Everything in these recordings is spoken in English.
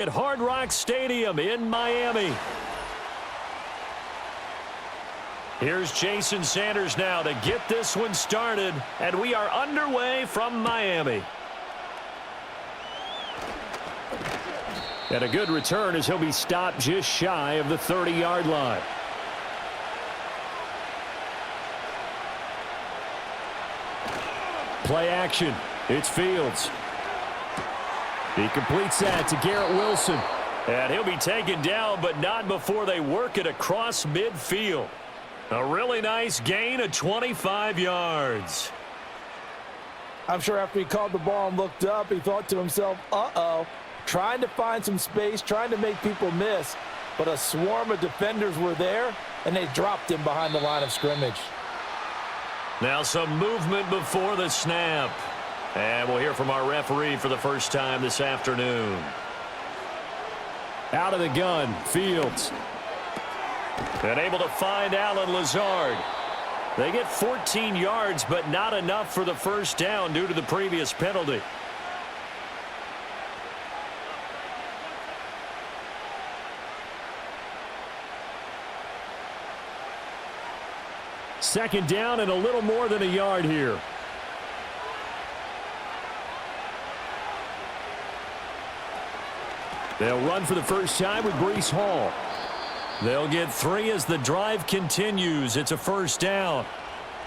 At Hard Rock Stadium in Miami. Here's Jason Sanders now to get this one started, and we are underway from Miami. And a good return as he'll be stopped just shy of the 30-yard line. Play action. It's Fields. He completes that to Garrett Wilson. And he'll be taken down, but not before they work it across midfield. A really nice gain of 25 yards. I'm sure after he caught the ball and looked up, he thought to himself, uh-oh, trying to find some space, trying to make people miss. But a swarm of defenders were there, and they dropped him behind the line of scrimmage. Now some movement before the snap. And we'll hear from our referee for the first time this afternoon. Out of the gun, Fields. And able to find Allen Lazard. They get 14 yards, but not enough for the first down due to the previous penalty. Second down and a little more than a yard here. They'll run for the first time with Breece Hall. They'll get 3 as the drive continues. It's a first down.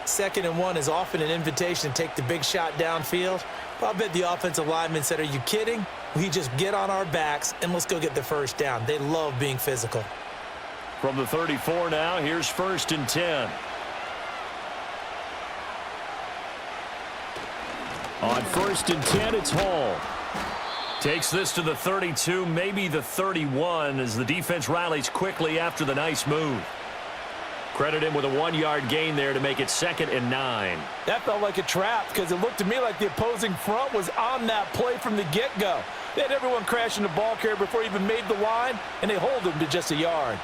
2nd and 1 is often an invitation to take the big shot downfield. I'll bet the offensive lineman said, are you kidding? We just get on our backs and let's go get the first down. They love being physical. From the 34 now, here's 1st and 10. On 1st and 10, it's Hall. Takes this to the 32, maybe the 31, as the defense rallies quickly after the nice move. Credit him with a 1-yard gain there to make it 2nd and 9. That felt like a trap because it looked to me like the opposing front was on that play from the get-go. They had everyone crashing the ball carrier before he even made the line, and they hold him to just a yard.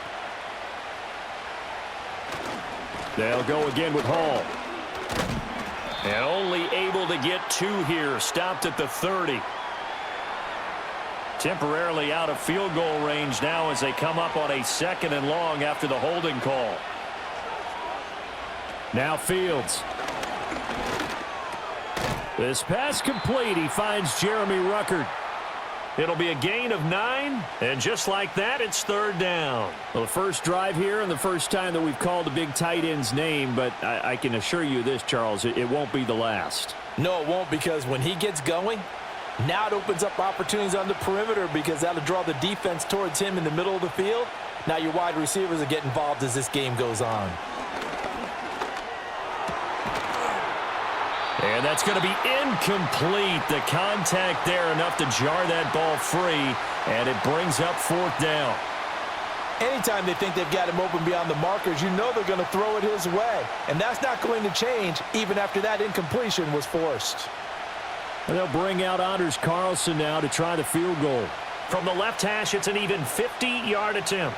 They'll go again with Hall. And only able to get 2 here, stopped at the 30. Temporarily out of field goal range now as they come up on a 2nd and long after the holding call. Now Fields. This pass complete. He finds Jeremy Ruckert. It'll be a gain of 9, and just like that, it's 3rd down. Well, the first drive here and the first time that we've called a big tight end's name, but I can assure you this, Charles, it won't be the last. No, it won't, because when he gets going, now it opens up opportunities on the perimeter because that'll draw the defense towards him in the middle of the field. Now your wide receivers will get involved as this game goes on. And that's going to be incomplete. The contact there enough to jar that ball free, and it brings up 4th down. Anytime they think they've got him open beyond the markers, you know they're going to throw it his way. And that's not going to change even after that incompletion was forced. And they'll bring out Anders Carlson now to try the field goal. From the left hash, it's an even 50-yard attempt.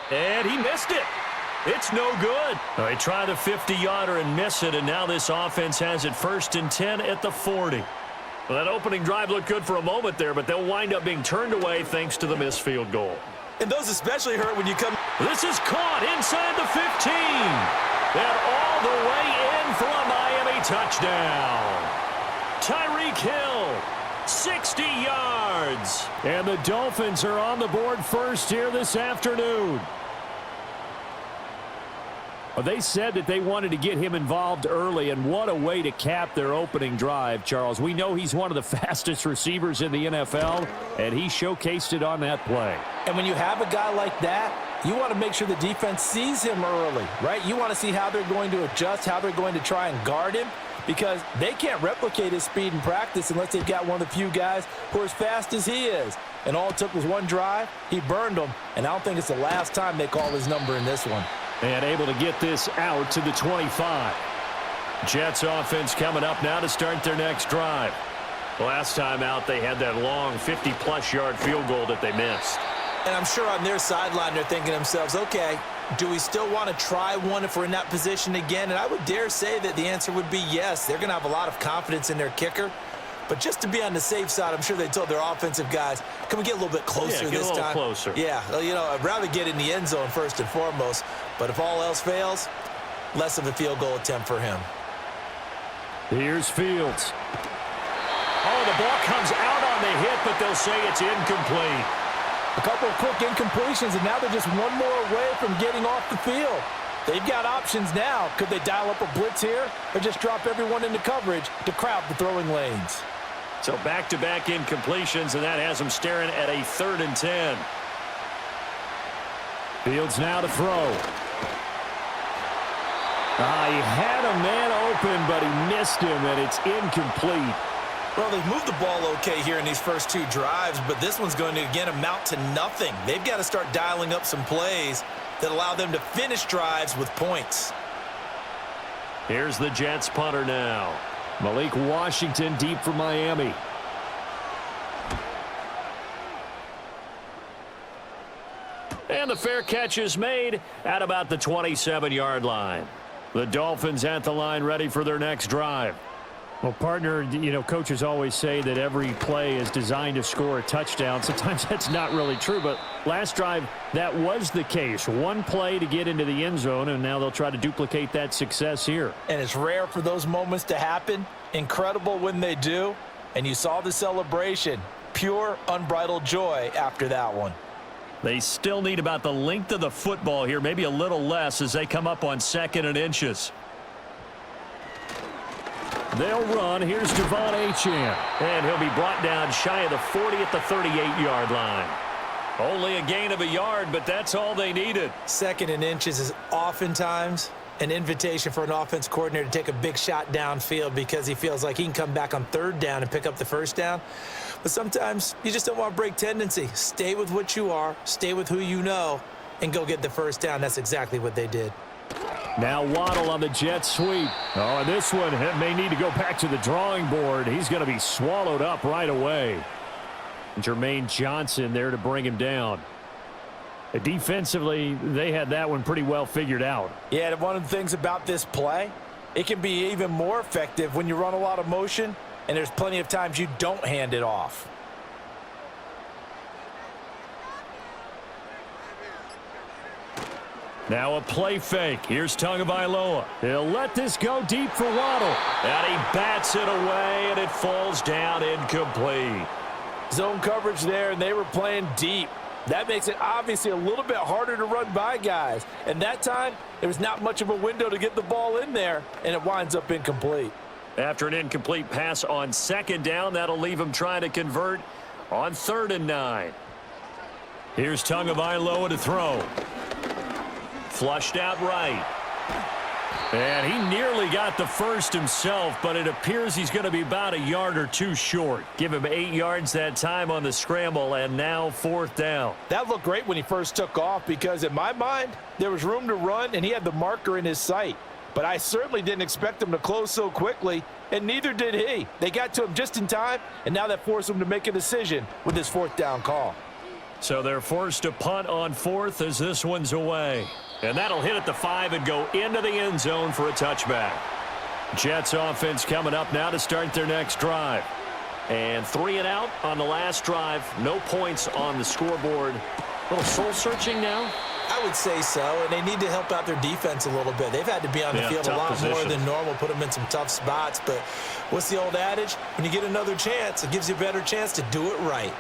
And he missed it. It's no good. They try the 50-yarder and miss it, and now this offense has it 1st and 10 at the 40. Well, that opening drive looked good for a moment there, but they'll wind up being turned away thanks to the missed field goal. And those especially hurt when you come. This is caught inside the 15. And all the way in for a Miami touchdown. Tyreek Hill, 60 yards. And the Dolphins are on the board first here this afternoon. Well, they said that they wanted to get him involved early, and what a way to cap their opening drive, Charles. We know he's one of the fastest receivers in the NFL, and he showcased it on that play. And when you have a guy like that, you want to make sure the defense sees him early, right? You want to see how they're going to adjust, how they're going to try and guard him, because they can't replicate his speed in practice unless they've got one of the few guys who are as fast as he is. And all it took was one drive. He burned them, and I don't think it's the last time they call his number in this one. And able to get this out to the 25. Jets offense coming up now to start their next drive. Last time out, they had that long 50-plus yard field goal that they missed. And I'm sure on their sideline they're thinking to themselves, okay, do we still want to try one if we're in that position again? And I would dare say that the answer would be yes. They're going to have a lot of confidence in their kicker. But just to be on the safe side, I'm sure they told their offensive guys, can we get a little bit closer this time? Closer. Yeah, well, you know, I'd rather get in the end zone first and foremost. But if all else fails, less of a field goal attempt for him. Here's Fields. Oh, the ball comes out on the hit, but they'll say it's incomplete. A couple of quick incompletions, and now they're just one more away from getting off the field. They've got options now. Could they dial up a blitz here or just drop everyone into coverage to crowd the throwing lanes? So back-to-back incompletions, and that has them staring at a 3rd and 10. Fields now to throw. He had a man open, but he missed him, and it's incomplete. Well, they've moved the ball okay here in these first 2 drives, but this one's going to, again, amount to nothing. They've got to start dialing up some plays that allow them to finish drives with points. Here's the Jets punter now. Malik Washington deep for Miami. And the fair catch is made at about the 27-yard line. The Dolphins at the line ready for their next drive. Well, partner, you know, coaches always say that every play is designed to score a touchdown. Sometimes that's not really true, but last drive, that was the case. One play to get into the end zone, and now they'll try to duplicate that success here. And it's rare for those moments to happen. Incredible when they do. And you saw the celebration. Pure, unbridled joy after that one. They still need about the length of the football here, maybe a little less as they come up on 2nd and inches. They'll run. Here's Devon Achane. And he'll be brought down shy of the 40 at the 38-yard line. Only a gain of a yard, but that's all they needed. 2nd and inches is oftentimes an invitation for an offense coordinator to take a big shot downfield because he feels like he can come back on 3rd down and pick up the 1st down. But sometimes you just don't want to break tendency. Stay with what you are, stay with who you know, and go get the 1st down. That's exactly what they did. Now Waddle on the jet sweep. Oh, and this one may need to go back to the drawing board. He's going to be swallowed up right away. Jermaine Johnson there to bring him down. Defensively, they had that one pretty well figured out. Yeah, and one of the things about this play, it can be even more effective when you run a lot of motion, and there's plenty of times you don't hand it off. Now a play fake. Here's Tagovailoa. He'll let this go deep for Waddle. And he bats it away, and it falls down incomplete. Zone coverage there, and they were playing deep. That makes it obviously a little bit harder to run by guys. And that time, there was not much of a window to get the ball in there, and it winds up incomplete. After an incomplete pass on 2nd down, that'll leave him trying to convert on 3rd and 9. Here's Tagovailoa to throw. Flushed out right. And he nearly got the first himself, but it appears he's going to be about a yard or 2 short. Give him 8 yards that time on the scramble, and now 4th down. That looked great when he first took off because, in my mind, there was room to run, and he had the marker in his sight. But I certainly didn't expect him to close so quickly, and neither did he. They got to him just in time, and now that forced him to make a decision with his 4th down call. So they're forced to punt on 4th as this one's away. And that'll hit at the 5 and go into the end zone for a touchback. Jets offense coming up now to start their next drive. And 3 and out on the last drive. No points on the scoreboard. A little soul-searching now? I would say so, and they need to help out their defense a little bit. They've had to be on the field a lot more than normal, put them in some tough spots. But what's the old adage? When you get another chance, it gives you a better chance to do it right.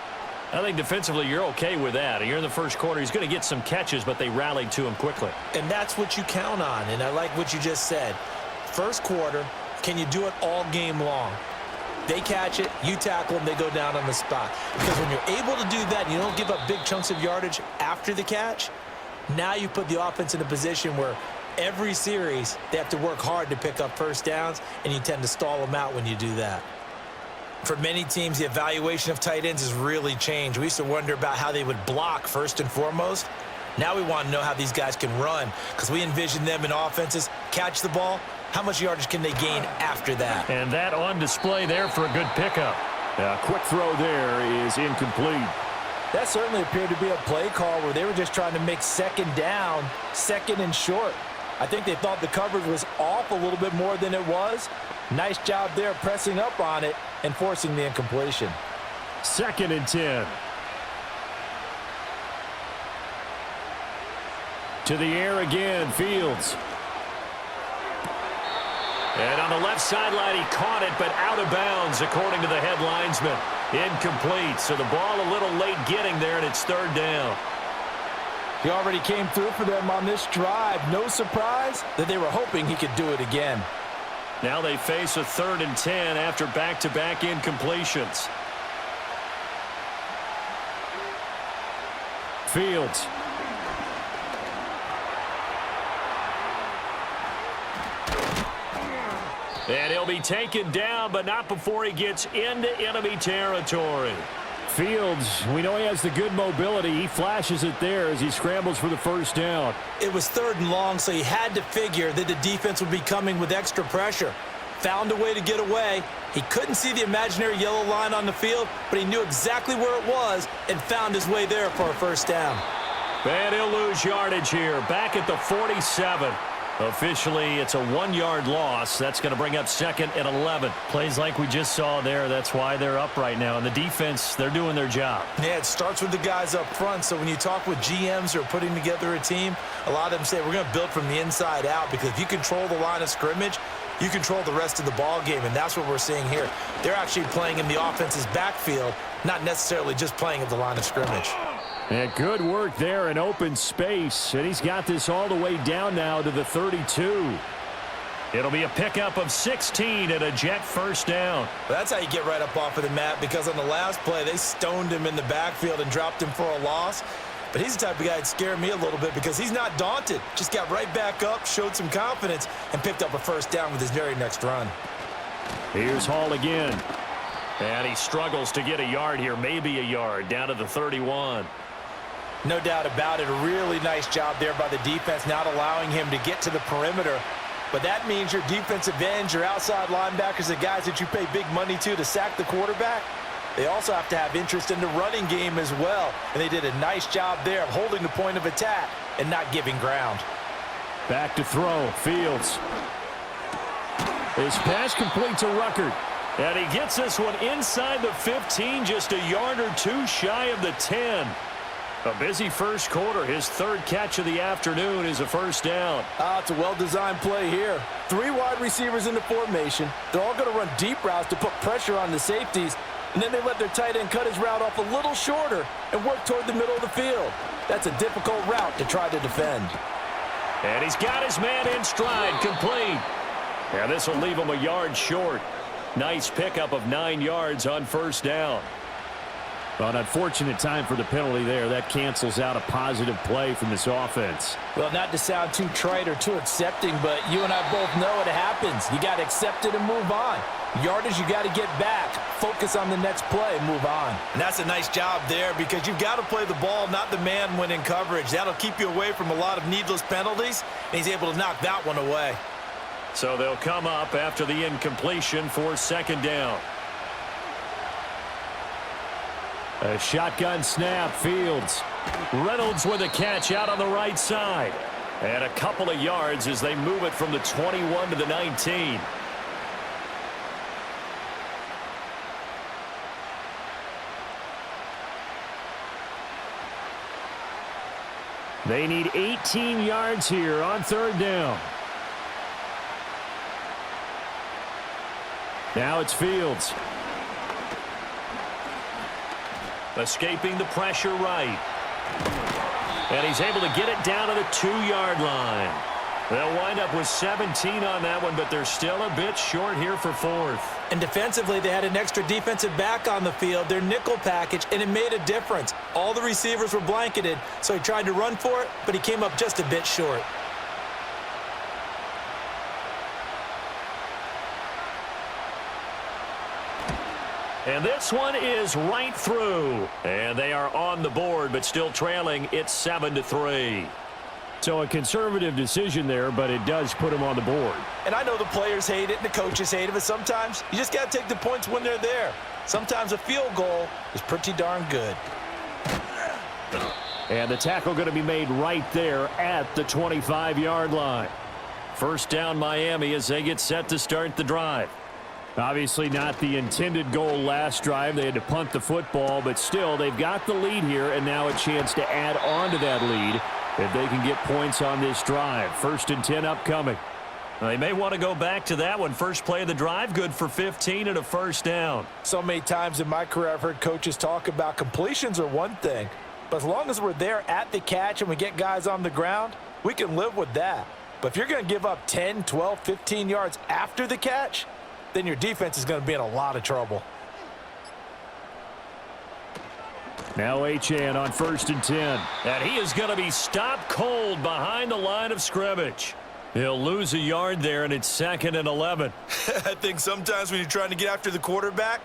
I think defensively you're okay with that. You're in the first quarter. He's going to get some catches, but they rallied to him quickly. And that's what you count on, and I like what you just said. First quarter, can you do it all game long? They catch it, you tackle them, they go down on the spot. Because when you're able to do that, and you don't give up big chunks of yardage after the catch, now you put the offense in a position where every series they have to work hard to pick up 1st downs, and you tend to stall them out when you do that. For many teams, the evaluation of tight ends has really changed. We used to wonder about how they would block first and foremost. Now we want to know how these guys can run because we envision them in offenses, catch the ball. How much yardage can they gain after that? And that on display there for a good pickup. A quick throw there is incomplete. That certainly appeared to be a play call where they were just trying to make 2nd down, 2nd and short. I think they thought the coverage was off a little bit more than it was, Nice job there pressing up on it and forcing the incompletion. 2nd and 10. To the air again, Fields. And on the left sideline, he caught it, but out of bounds, according to the head linesman. Incomplete, so the ball a little late getting there, and it's 3rd down. He already came through for them on this drive. No surprise that they were hoping he could do it again. Now they face a 3rd and 10 after back-to-back incompletions. Fields. And he'll be taken down, but not before he gets into enemy territory. Fields, we know he has the good mobility. He flashes it there as he scrambles for the 1st down. It was 3rd and long, so he had to figure that the defense would be coming with extra pressure. Found a way to get away. He couldn't see the imaginary yellow line on the field, but he knew exactly where it was and found his way there for a 1st down. And he'll lose yardage here, back at the 47. Officially, it's a 1-yard loss. That's going to bring up 2nd and 11. Plays like we just saw there. That's why they're up right now. And the defense, they're doing their job. Yeah, it starts with the guys up front. So when you talk with GMs who are putting together a team, a lot of them say we're going to build from the inside out, because if you control the line of scrimmage, you control the rest of the ball game, and that's what we're seeing here. They're actually playing in the offense's backfield, not necessarily just playing at the line of scrimmage. And good work there in open space. And he's got this all the way down now to the 32. It'll be a pickup of 16 and a jet 1st down. Well, that's how you get right up off of the mat, because on the last play, they stoned him in the backfield and dropped him for a loss. But he's the type of guy that scared me a little bit, because he's not daunted. Just got right back up, showed some confidence, and picked up a 1st down with his very next run. Here's Hall again. And he struggles to get a yard here, maybe a yard, down to the 31. No doubt about it. A really nice job there by the defense, not allowing him to get to the perimeter. But that means your defensive ends, your outside linebackers, the guys that you pay big money to sack the quarterback, they also have to have interest in the running game as well. And they did a nice job there of holding the point of attack and not giving ground. Back to throw. Fields. His pass complete to Ruckert. And he gets this one inside the 15, just a yard or two shy of the 10. A busy 1st quarter. His 3rd catch of the afternoon is a 1st down. It's a well-designed play here. 3 wide receivers in the formation. They're all going to run deep routes to put pressure on the safeties, and then they let their tight end cut his route off a little shorter and work toward the middle of the field. That's a difficult route to try to defend. And he's got his man in stride, complete. And this will leave him a yard short. Nice pickup of 9 yards on 1st down. An unfortunate time for the penalty there. That cancels out a positive play from this offense. Well, not to sound too trite or too accepting, but you and I both know it happens. You got to accept it and move on. Yardage, you got to get back. Focus on the next play and move on. And that's a nice job there, because you've got to play the ball, not the man when in coverage. That'll keep you away from a lot of needless penalties, and he's able to knock that one away. So they'll come up after the incompletion for 2nd down. A shotgun snap. Fields. Reynolds with a catch out on the right side. And a couple of yards as they move it from the 21 to the 19. They need 18 yards here on 3rd down. Now it's Fields. Escaping the pressure right. And he's able to get it down to the 2-yard line. They'll wind up with 17 on that one, but they're still a bit short here for 4th. And defensively, they had an extra defensive back on the field, their nickel package, and it made a difference. All the receivers were blanketed, so he tried to run for it, but he came up just a bit short. And this one is right through. And they are on the board, but still trailing. It's 7-3. So a conservative decision there, but it does put him on the board. And I know the players hate it and the coaches hate it, but sometimes you just got to take the points when they're there. Sometimes a field goal is pretty darn good. And the tackle going to be made right there at the 25-yard line. First down Miami as they get set to start the drive. Obviously not the intended goal last drive. They had to punt the football, but still they've got the lead here and now a chance to add on to that lead if they can get points on this drive. 1st and 10 upcoming. They may want to go back to that one. First play of the drive, good for 15 and a first down. So many times in my career I've heard coaches talk about completions are one thing, but as long as we're there at the catch and we get guys on the ground, we can live with that. But if you're going to give up 10, 12, 15 yards after the catch, then your defense is going to be in a lot of trouble. Now Achane on 1st and 10. And he is going to be stopped cold behind the line of scrimmage. He'll lose a yard there, and it's 2nd and 11. I think sometimes when you're trying to get after the quarterback,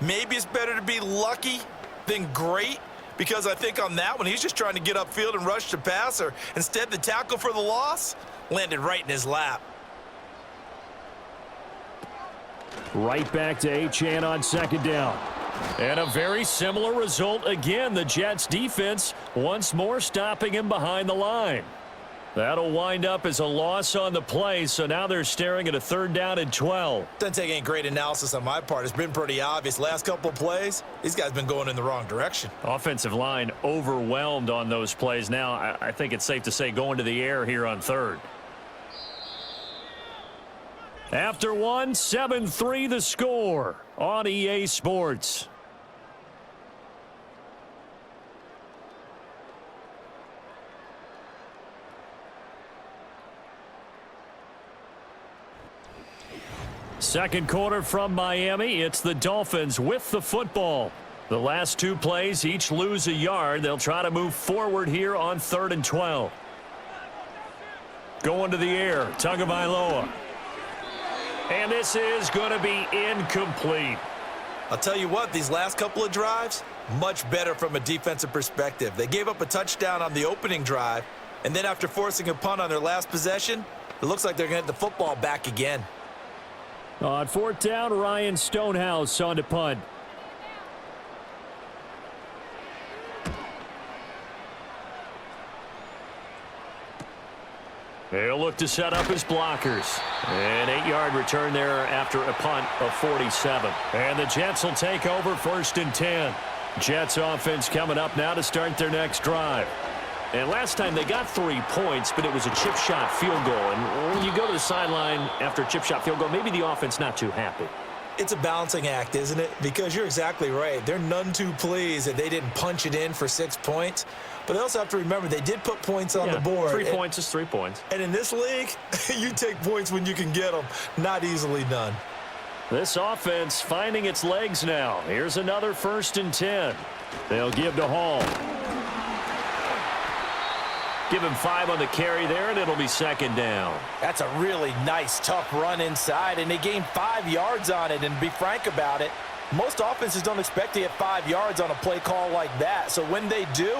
maybe it's better to be lucky than great, because I think on that one, he's just trying to get upfield and rush the passer. Instead, the tackle for the loss landed right in his lap. Right back to Achane on 2nd down. And a very similar result again. The Jets defense once more stopping him behind the line. That'll wind up as a loss on the play, so now they're staring at a 3rd down and 12. Doesn't take any great analysis on my part. It's been pretty obvious. Last couple of plays, these guys been going in the wrong direction. Offensive line overwhelmed on those plays. Now, I think it's safe to say going to the air here on 3rd. After one, 7-3 the score on EA Sports. Second quarter from Miami. It's the Dolphins with the football. The last 2 plays, each lose a yard. They'll try to move forward here on 3rd and 12. Going to the air, Tagovailoa. And this is going to be incomplete. I'll tell you what, these last couple of drives, much better from a defensive perspective. They gave up a touchdown on the opening drive, and then after forcing a punt on their last possession, it looks like they're going to get the football back again. On 4th down, Ryan Stonehouse on to punt. They'll look to set up his blockers. An 8-yard return there after a punt of 47. And the Jets will take over 1st and 10. Jets offense coming up now to start their next drive. And last time they got 3 points, but it was a chip shot field goal. And when you go to the sideline after a chip shot field goal, maybe the offense not too happy. It's a balancing act, isn't it? Because you're exactly right. They're none too pleased that they didn't punch it in for 6 points. But they also have to remember they did put points on the board. 3 points is 3 points. And in this league, you take points when you can get them. Not easily done. This offense finding its legs now. Here's another 1st and 10. They'll give to Hall. Give him 5 on the carry there, and it'll be 2nd down. That's a really nice, tough run inside, and they gained 5 yards on it. And to be frank about it, most offenses don't expect to get 5 yards on a play call like that. So when they do,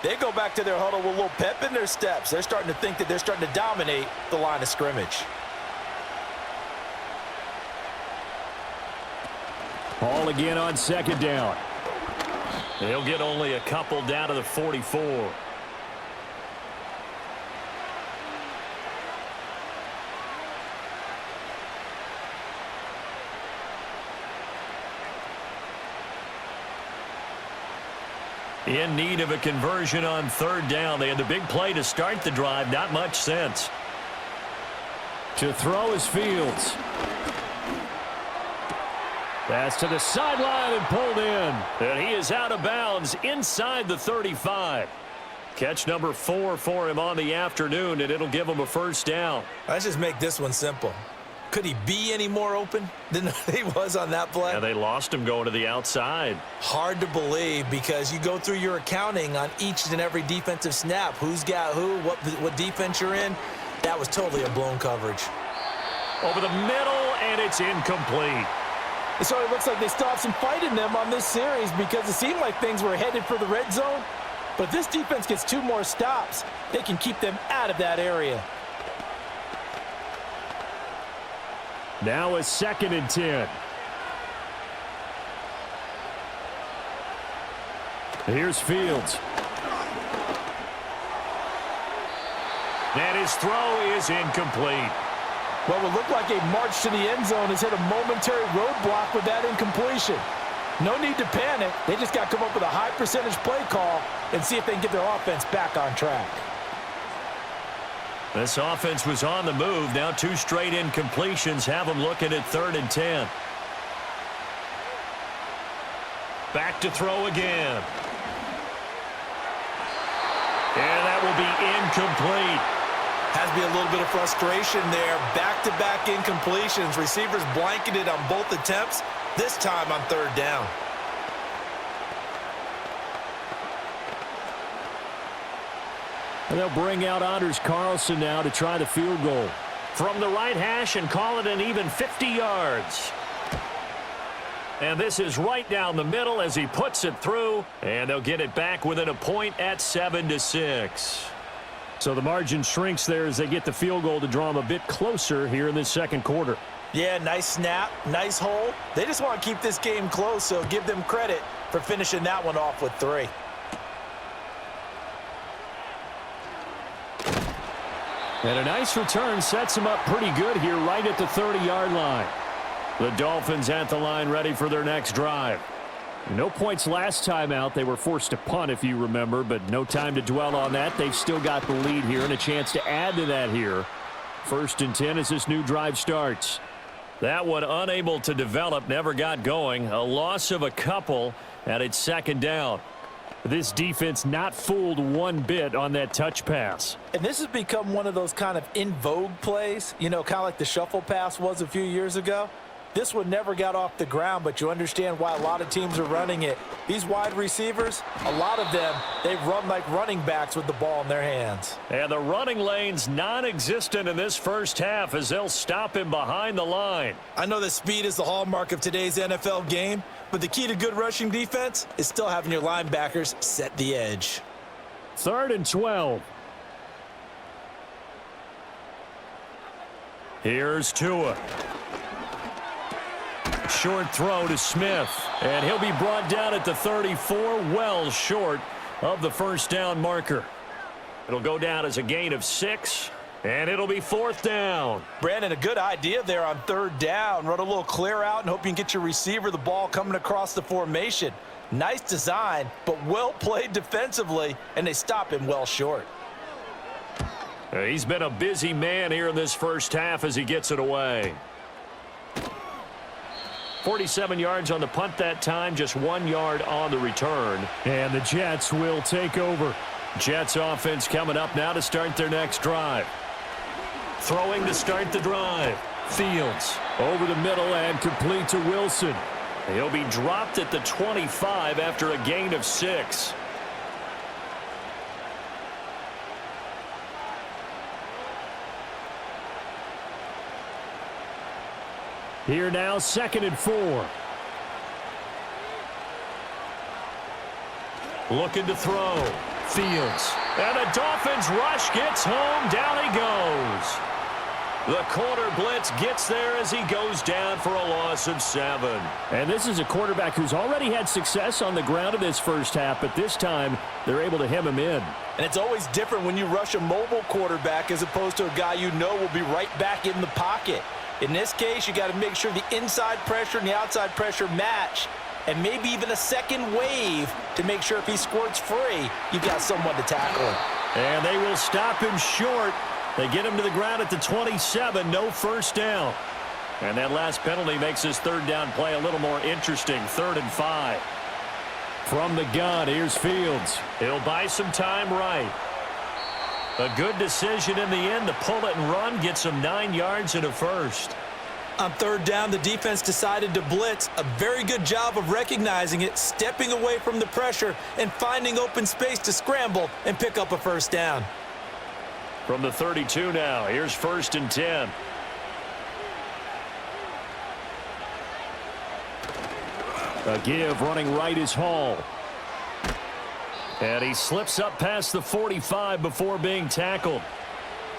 they go back to their huddle with a little pep in their steps. They're starting to think that they're starting to dominate the line of scrimmage. Hall again on 2nd down. They'll get only a couple down to the 44. In need of a conversion on 3rd down. They had the big play to start the drive. Not much sense. To throw is Fields. Pass to the sideline and pulled in. And he is out of bounds inside the 35. Catch number 4 for him on the afternoon, and it'll give him a 1st down. Let's just make this one simple. Could he be any more open than he was on that play? Yeah, they lost him going to the outside. Hard to believe because you go through your accounting on each and every defensive snap. Who's got who, what defense you're in. That was totally a blown coverage. Over the middle, and it's incomplete. So it looks like they still have some fight in them on this series because it seemed like things were headed for the red zone. But this defense gets 2 more stops. They can keep them out of that area. Now a 2nd and 10. Here's Fields. And his throw is incomplete. What would look like a march to the end zone has hit a momentary roadblock with that incompletion. No need to panic. They just got to come up with a high percentage play call and see if they can get their offense back on track. This offense was on the move. Now 2 straight incompletions have them looking at 3rd and 10. Back to throw again. And that will be incomplete. Has to be a little bit of frustration there. Back-to-back incompletions. Receivers blanketed on both attempts, this time on 3rd down. And they'll bring out Anders Carlson now to try the field goal. From the right hash and call it an even 50 yards. And this is right down the middle as he puts it through. And they'll get it back within a point at 7-6. So the margin shrinks there as they get the field goal to draw them a bit closer here in this second quarter. Yeah, nice snap, nice hold. They just want to keep this game close, so give them credit for finishing that one off with 3. And a nice return sets them up pretty good here right at the 30-yard line. The Dolphins at the line ready for their next drive. No points last time out. They were forced to punt, if you remember, but no time to dwell on that. They've still got the lead here and a chance to add to that here. 1st and 10 as this new drive starts. That one unable to develop, never got going. A loss of a couple, and it's 2nd down. This defense not fooled one bit on that touch pass. And this has become one of those kind of in vogue plays, you know, kind of like the shuffle pass was a few years ago. This one never got off the ground, but you understand why a lot of teams are running it. These wide receivers, a lot of them, they run like running backs with the ball in their hands. And the running lane's non-existent in this first half as they'll stop him behind the line. I know that speed is the hallmark of today's NFL game, but the key to good rushing defense is still having your linebackers set the edge. 3rd and 12. Here's Tua. Short throw to Smith, and he'll be brought down at the 34, well short of the 1st down marker. It'll go down as a gain of 6, and it'll be 4th down. Brandon, a good idea there on 3rd down. Run a little clear out and hope you can get your receiver the ball coming across the formation. Nice design, but well played defensively, and they stop him well short. He's been a busy man here in this first half as he gets it away. 47 yards on the punt that time, just 1 yard on the return. And the Jets will take over. Jets offense coming up now to start their next drive. Throwing to start the drive. Fields over the middle and complete to Wilson. He'll be dropped at the 25 after a gain of 6. Here now, 2nd and 4. Looking to throw. Fields. And the Dolphins rush gets home. Down he goes. The corner blitz gets there as he goes down for a loss of 7. And this is a quarterback who's already had success on the ground in this first half, but this time they're able to hem him in. And it's always different when you rush a mobile quarterback as opposed to a guy you know will be right back in the pocket. In this case, you got to make sure the inside pressure and the outside pressure match, and maybe even a second wave to make sure if he squirts free, you've got someone to tackle him. And they will stop him short. They get him to the ground at the 27, no 1st down. And that last penalty makes his 3rd down play a little more interesting, 3rd and 5. From the gun, here's Fields. He'll buy some time right. A good decision in the end to pull it and run, gets him 9 yards and a 1st. On 3rd down, the defense decided to blitz. A very good job of recognizing it, stepping away from the pressure, and finding open space to scramble and pick up a 1st down. From the 32 now, here's 1st and 10. A give running right is Hall. And he slips up past the 45 before being tackled.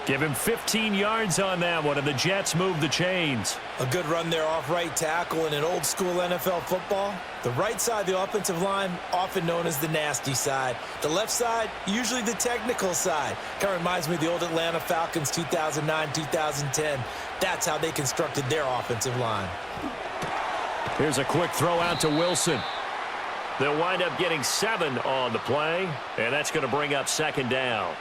Give him 15 yards on that one, and the Jets move the chains. A good run there off right tackle in an old-school NFL football. The right side of the offensive line, often known as the nasty side. The left side, usually the technical side. Kind of reminds me of the old Atlanta Falcons 2009-2010. That's how they constructed their offensive line. Here's a quick throw out to Wilson. They'll wind up getting 7 on the play, and that's going to bring up second down.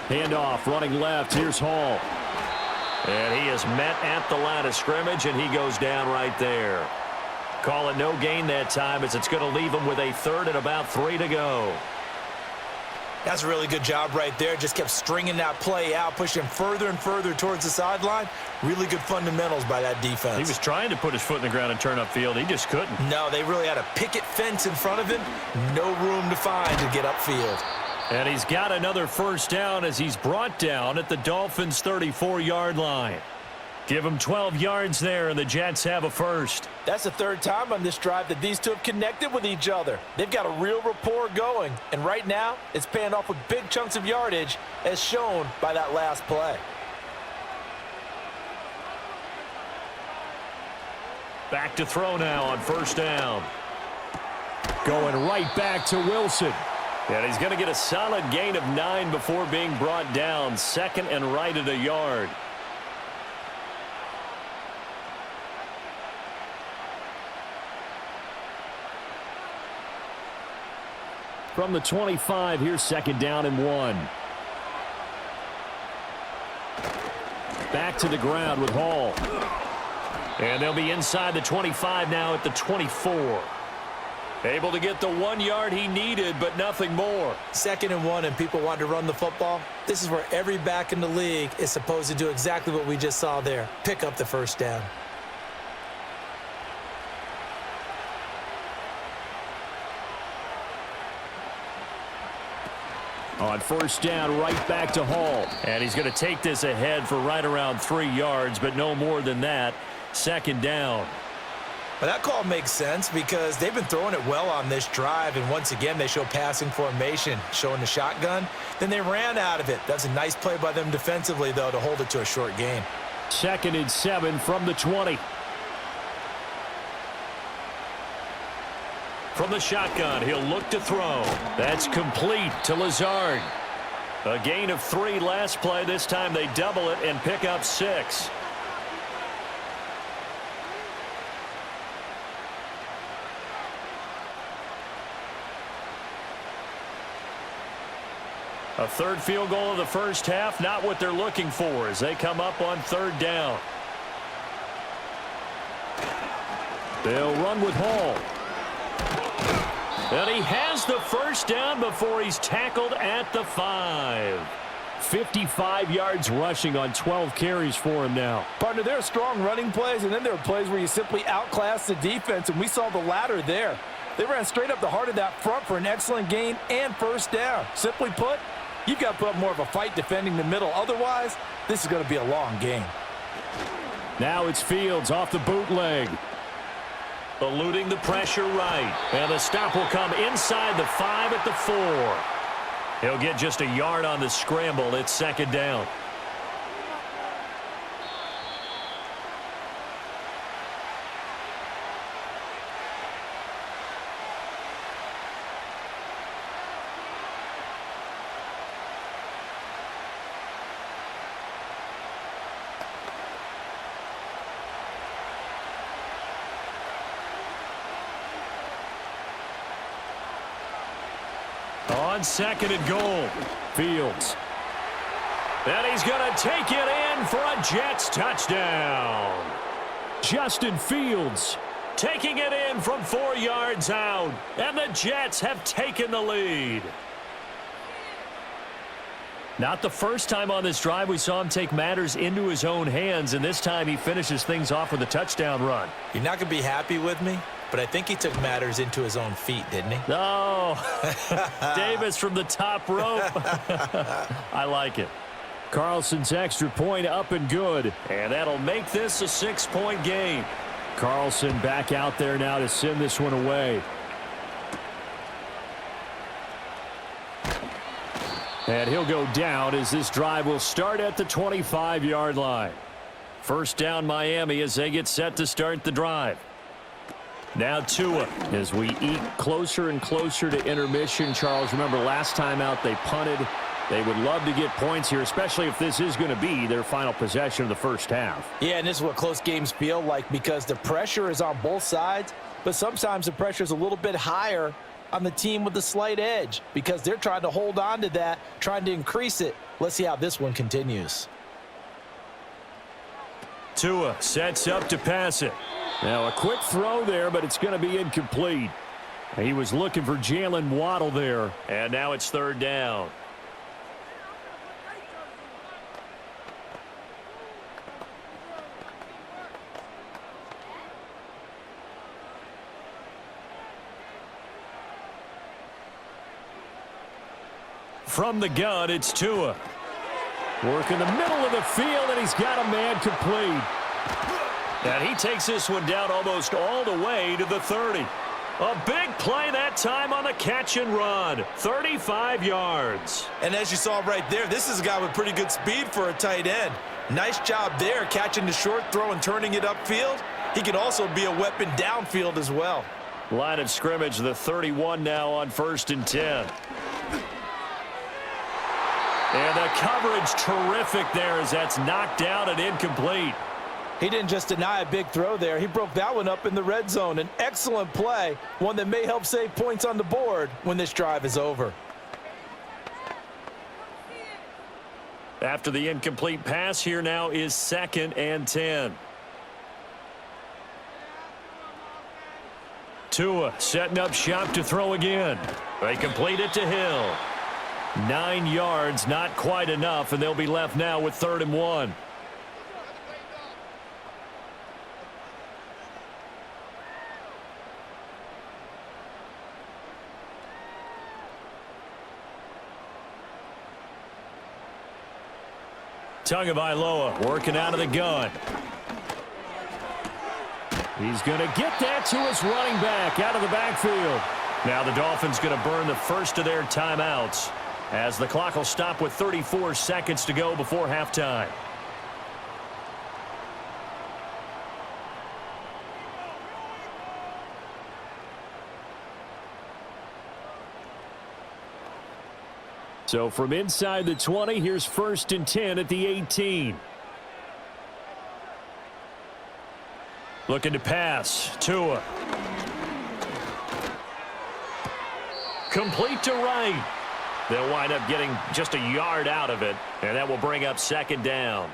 Handoff, running left. Here's Hall. And he is met at the line of scrimmage, and he goes down right there. Call it no gain that time, as it's going to leave him with a third and about 3 to go. That's a really good job right there. Just kept stringing that play out, pushing further and further towards the sideline. Really good fundamentals by that defense. He was trying to put his foot in the ground and turn upfield. He just couldn't. No, they really had a picket fence in front of him. No room to find to get upfield. And he's got another first down as he's brought down at the Dolphins' 34-yard line. Give him 12 yards there, and the Jets have a first. That's the third time on this drive that these two have connected with each other. They've got a real rapport going, and right now it's paying off with big chunks of yardage, as shown by that last play. Back to throw now on first down. Going right back to Wilson. And he's going to get a solid gain of 9 before being brought down. Second and right at a yard. From the 25, here's second down and 1. Back to the ground with Hall. And they'll be inside the 25 now at the 24. Able to get the 1 yard he needed, but nothing more. Second and 1, and people want to run the football. This is where every back in the league is supposed to do exactly what we just saw there. Pick up the first down. On first down, right back to Hall. And he's going to take this ahead for right around 3 yards, but no more than that. Second down. But that call makes sense because they've been throwing it well on this drive, and once again they show passing formation, showing the shotgun. Then they ran out of it. That's a nice play by them defensively, though, to hold it to a short gain. Second and 7 from the 20. From the shotgun, he'll look to throw. That's complete to Lazard. A gain of 3 last play. This time they double it and pick up 6. A third field goal of the first half, not what they're looking for as they come up on third down. They'll run with Hall. And he has the first down before he's tackled at the 5. 55 yards rushing on 12 carries for him now. Partner, there are strong running plays, and then there are plays where you simply outclass the defense, and we saw the latter there. They ran straight up the heart of that front for an excellent gain and first down. Simply put, you've got to put up more of a fight defending the middle. Otherwise, this is going to be a long game. Now it's Fields off the bootleg. Eluding the pressure right. And the stop will come inside the 5 at the 4. He'll get just a yard on the scramble. It's second down. On second and goal, Fields. And he's going to take it in for a Jets touchdown. Justin Fields taking it in from 4 yards out. And the Jets have taken the lead. Not the first time on this drive we saw him take matters into his own hands, and this time he finishes things off with a touchdown run. You're not going to be happy with me, but I think he took matters into his own feet, didn't he? No. Davis from the top rope. I like it. Carlson's extra point up and good, and that'll make this a 6-point game. Carlson back out there now to send this one away. And he'll go down as this drive will start at the 25-yard line. First down Miami as they get set to start the drive. Now Tua as we eat closer and closer to intermission. Charles, remember last time out they punted. They would love to get points here, especially if this is going to be their final possession of the first half. Yeah, and this is what close games feel like because the pressure is on both sides, but sometimes the pressure is a little bit higher on the team with the slight edge because they're trying to hold on to that, trying to increase it. Let's see how this one continues. Tua sets up to pass it. Now a quick throw there, but it's going to be incomplete. He was looking for Jalen Waddle there, and now it's third down. From the gun, it's Tua. Work in the middle of the field, and he's got a man complete. And he takes this one down almost all the way to the 30. A big play that time on the catch and run. 35 yards. And as you saw right there, this is a guy with pretty good speed for a tight end. Nice job there catching the short throw and turning it upfield. He can also be a weapon downfield as well. Line of scrimmage, the 31 now on 1st and 10. And the coverage terrific there as that's knocked down and incomplete. He didn't just deny a big throw there. He broke that one up in the red zone. An excellent play, one that may help save points on the board when this drive is over. After the incomplete pass, here now is 2nd and 10. Tua setting up shop to throw again. They complete it to Hill. 9 yards, not quite enough, and they'll be left now with 3rd and 1. Tagovailoa working out of the gun. He's going to get that to his running back out of the backfield. Now the Dolphins going to burn the first of their timeouts as the clock will stop with 34 seconds to go before halftime. So from inside the 20, here's 1st and 10 at the 18. Looking to pass. Tua. Complete to right. They'll wind up getting just a yard out of it, and that will bring up 2nd down.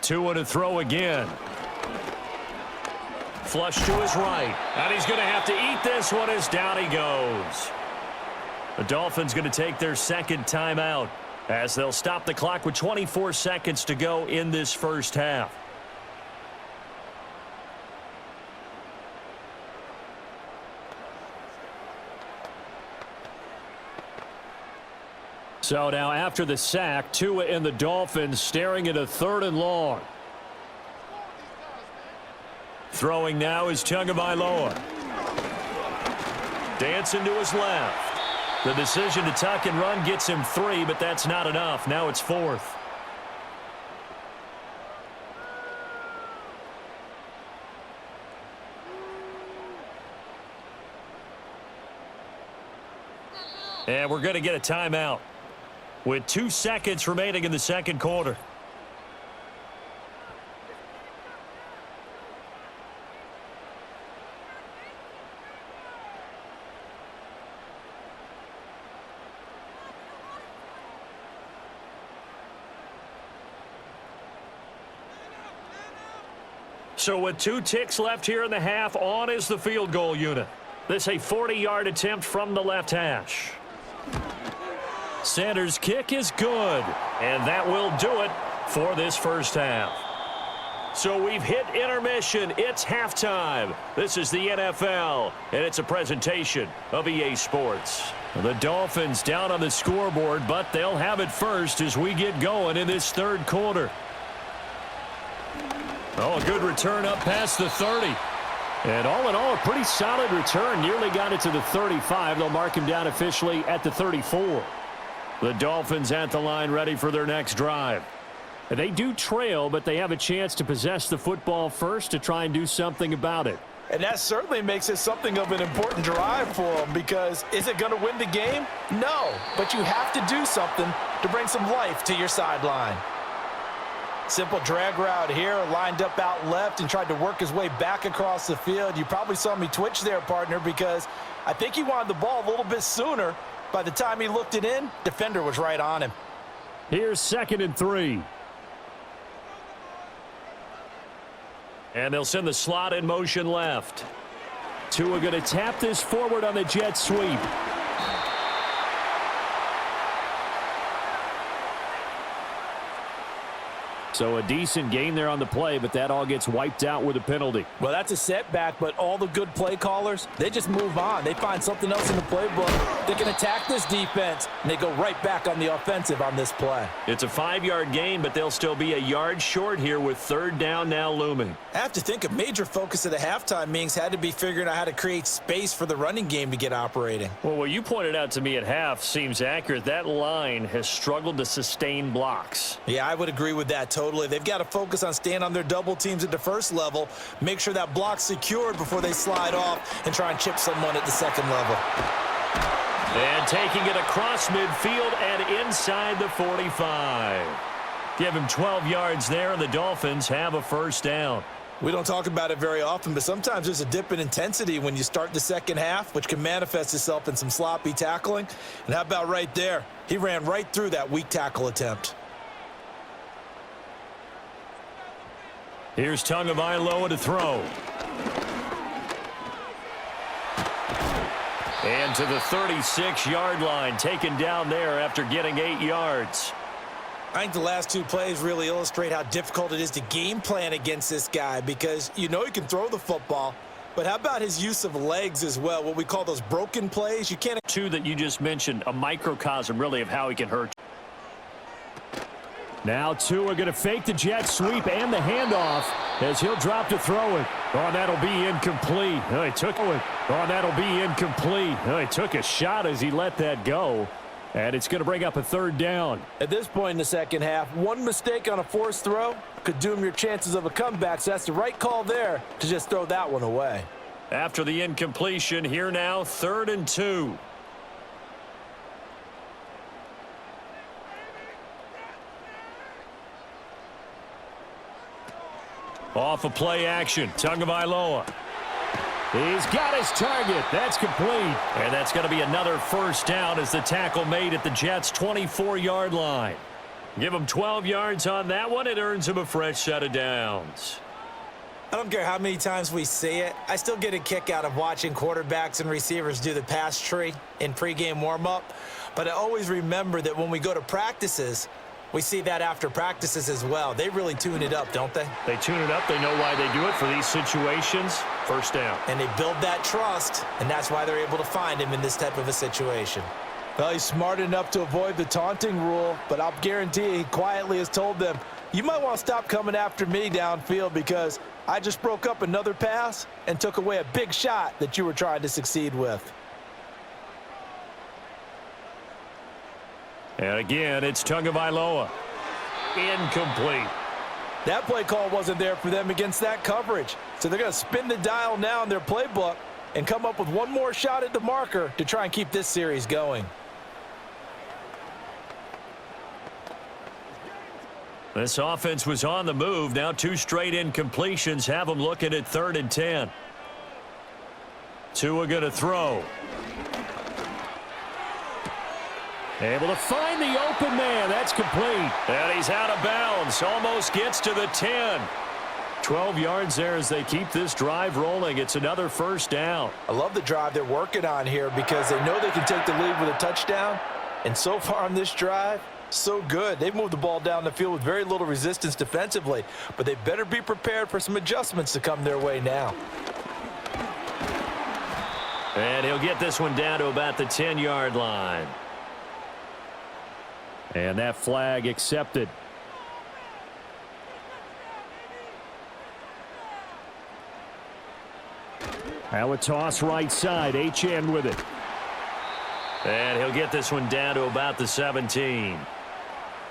Tua to throw again. Flush to his right. And he's going to have to eat this one as down he goes. The Dolphins going to take their 2nd timeout as they'll stop the clock with 24 seconds to go in this first half. So now after the sack, Tua and the Dolphins staring at a 3rd and long. Throwing now is Tagovailoa. Dancing to his left. The decision to tuck and run gets him 3, but that's not enough. Now it's 4th. And we're going to get a timeout with 2 seconds remaining in the 2nd quarter. So with 2 ticks left here in the half, on is the field goal unit. This a 40-yard attempt from the left hash. Center's kick is good, and that will do it for this first half. So we've hit intermission. It's halftime. This is the NFL, and it's a presentation of EA Sports. The Dolphins down on the scoreboard, but they'll have it first as we get going in this third quarter. Oh, a good return up past the 30. And all in all, a pretty solid return. Nearly got it to the 35. They'll mark him down officially at the 34. The Dolphins at the line ready for their next drive. They do trail, but they have a chance to possess the football first to try and do something about it. And that certainly makes it something of an important drive for them, because is it going to win the game? No, but you have to do something to bring some life to your sideline. Simple drag route here, lined up out left and tried to work his way back across the field. You probably saw me twitch there, partner, because I think he wanted the ball a little bit sooner. By the time he looked it in, defender was right on him. Here's 2nd and 3. And they'll send the slot in motion left. Tua going to tap this forward on the jet sweep. So a decent gain there on the play, but that all gets wiped out with a penalty. Well, that's a setback, but all the good play callers, they just move on. They find something else in the playbook. They can attack this defense, and they go right back on the offensive on this play. It's a 5-yard gain, but they'll still be a yard short here with 3rd down now looming. I have to think a major focus of the halftime meetings had to be figuring out how to create space for the running game to get operating. Well, what you pointed out to me at half seems accurate. That line has struggled to sustain blocks. Yeah, I would agree with that totally. They've got to focus on staying on their double teams at the first level, make sure that block's secured before they slide off and try and chip someone at the second level. And taking it across midfield and inside the 45. Give him 12 yards there, and the Dolphins have a first down. We don't talk about it very often, but sometimes there's a dip in intensity when you start the second half, which can manifest itself in some sloppy tackling. And how about right there? He ran right through that weak tackle attempt. Here's Tagovailoa to throw. And to the 36-yard line, taken down there after getting 8 yards. I think the last 2 plays really illustrate how difficult it is to game plan against this guy, because you know he can throw the football, but how about his use of legs as well, what we call those broken plays? You can't... 2 that you just mentioned, a microcosm really of how he can hurt. Now Tua going to fake the jet sweep and the handoff as he'll drop to throw it. Oh, that'll be incomplete. Oh, he took it. Oh, that'll be incomplete. Oh, he took a shot as he let that go. And it's going to bring up a 3rd down. At this point in the second half, one mistake on a forced throw could doom your chances of a comeback. So that's the right call there to just throw that one away. After the incompletion, here now, 3rd and 2. Off of play action, Tagovailoa. He's got his target. That's complete. And that's going to be another first down as the tackle made at the Jets' 24-yard line. Give him 12 yards on that one. It earns him a fresh set of downs. I don't care how many times we see it. I still get a kick out of watching quarterbacks and receivers do the pass tree in pregame warm-up. But I always remember that when we go to practices, we see that after practices as well. They really tune it up, don't they? They tune it up. They know why they do it for these situations. First down. And they build that trust, and that's why they're able to find him in this type of a situation. Well, he's smart enough to avoid the taunting rule, but I'll guarantee he quietly has told them, you might want to stop coming after me downfield because I just broke up another pass and took away a big shot that you were trying to succeed with. And again, it's Tagovailoa. Incomplete. That play call wasn't there for them against that coverage. So they're going to spin the dial now in their playbook and come up with one more shot at the marker to try and keep this series going. This offense was on the move. Now 2 straight incompletions have them looking at 3rd and 10. Tua going to throw. Able to find the open man. That's complete. And he's out of bounds. Almost gets to the 10. 12 yards there as they keep this drive rolling. It's another first down. I love the drive they're working on here because they know they can take the lead with a touchdown. And so far on this drive, so good. They've moved the ball down the field with very little resistance defensively, but they better be prepared for some adjustments to come their way now. And he'll get this one down to about the 10-yard line. And that flag accepted. Now a toss right side. HN with it. And he'll get this one down to about the 17.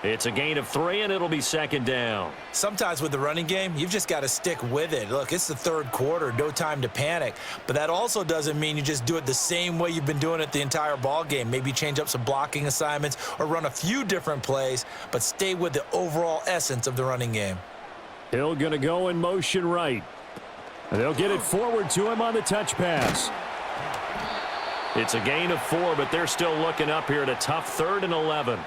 It's a gain of 3, and it'll be second down. Sometimes with the running game, you've just got to stick with it. Look, it's the third quarter, no time to panic. But that also doesn't mean you just do it the same way you've been doing it the entire ball game. Maybe change up some blocking assignments or run a few different plays, but stay with the overall essence of the running game. Hill going to go in motion right. And they'll get it forward to him on the touch pass. It's a gain of 4, but they're still looking up here at a tough 3rd and 11.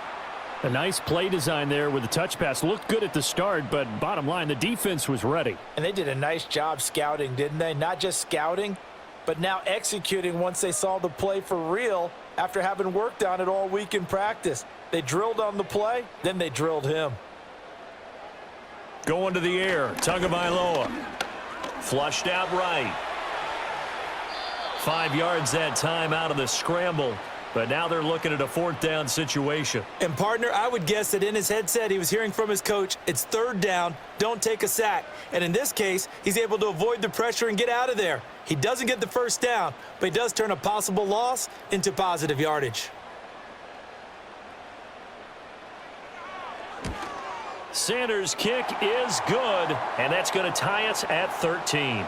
A nice play design there with the touch pass. Looked good at the start, but bottom line, the defense was ready. And they did a nice job scouting, didn't they? Not just scouting, but now executing once they saw the play for real after having worked on it all week in practice. They drilled on the play, then they drilled him. Going to the air, Tagovailoa. Flushed out right. 5 yards that time out of the scramble. But now they're looking at a 4th down situation. And, partner, I would guess that in his headset he was hearing from his coach, it's 3rd down, don't take a sack. And in this case, he's able to avoid the pressure and get out of there. He doesn't get the first down, but he does turn a possible loss into positive yardage. Sanders' kick is good, and that's going to tie us at 13.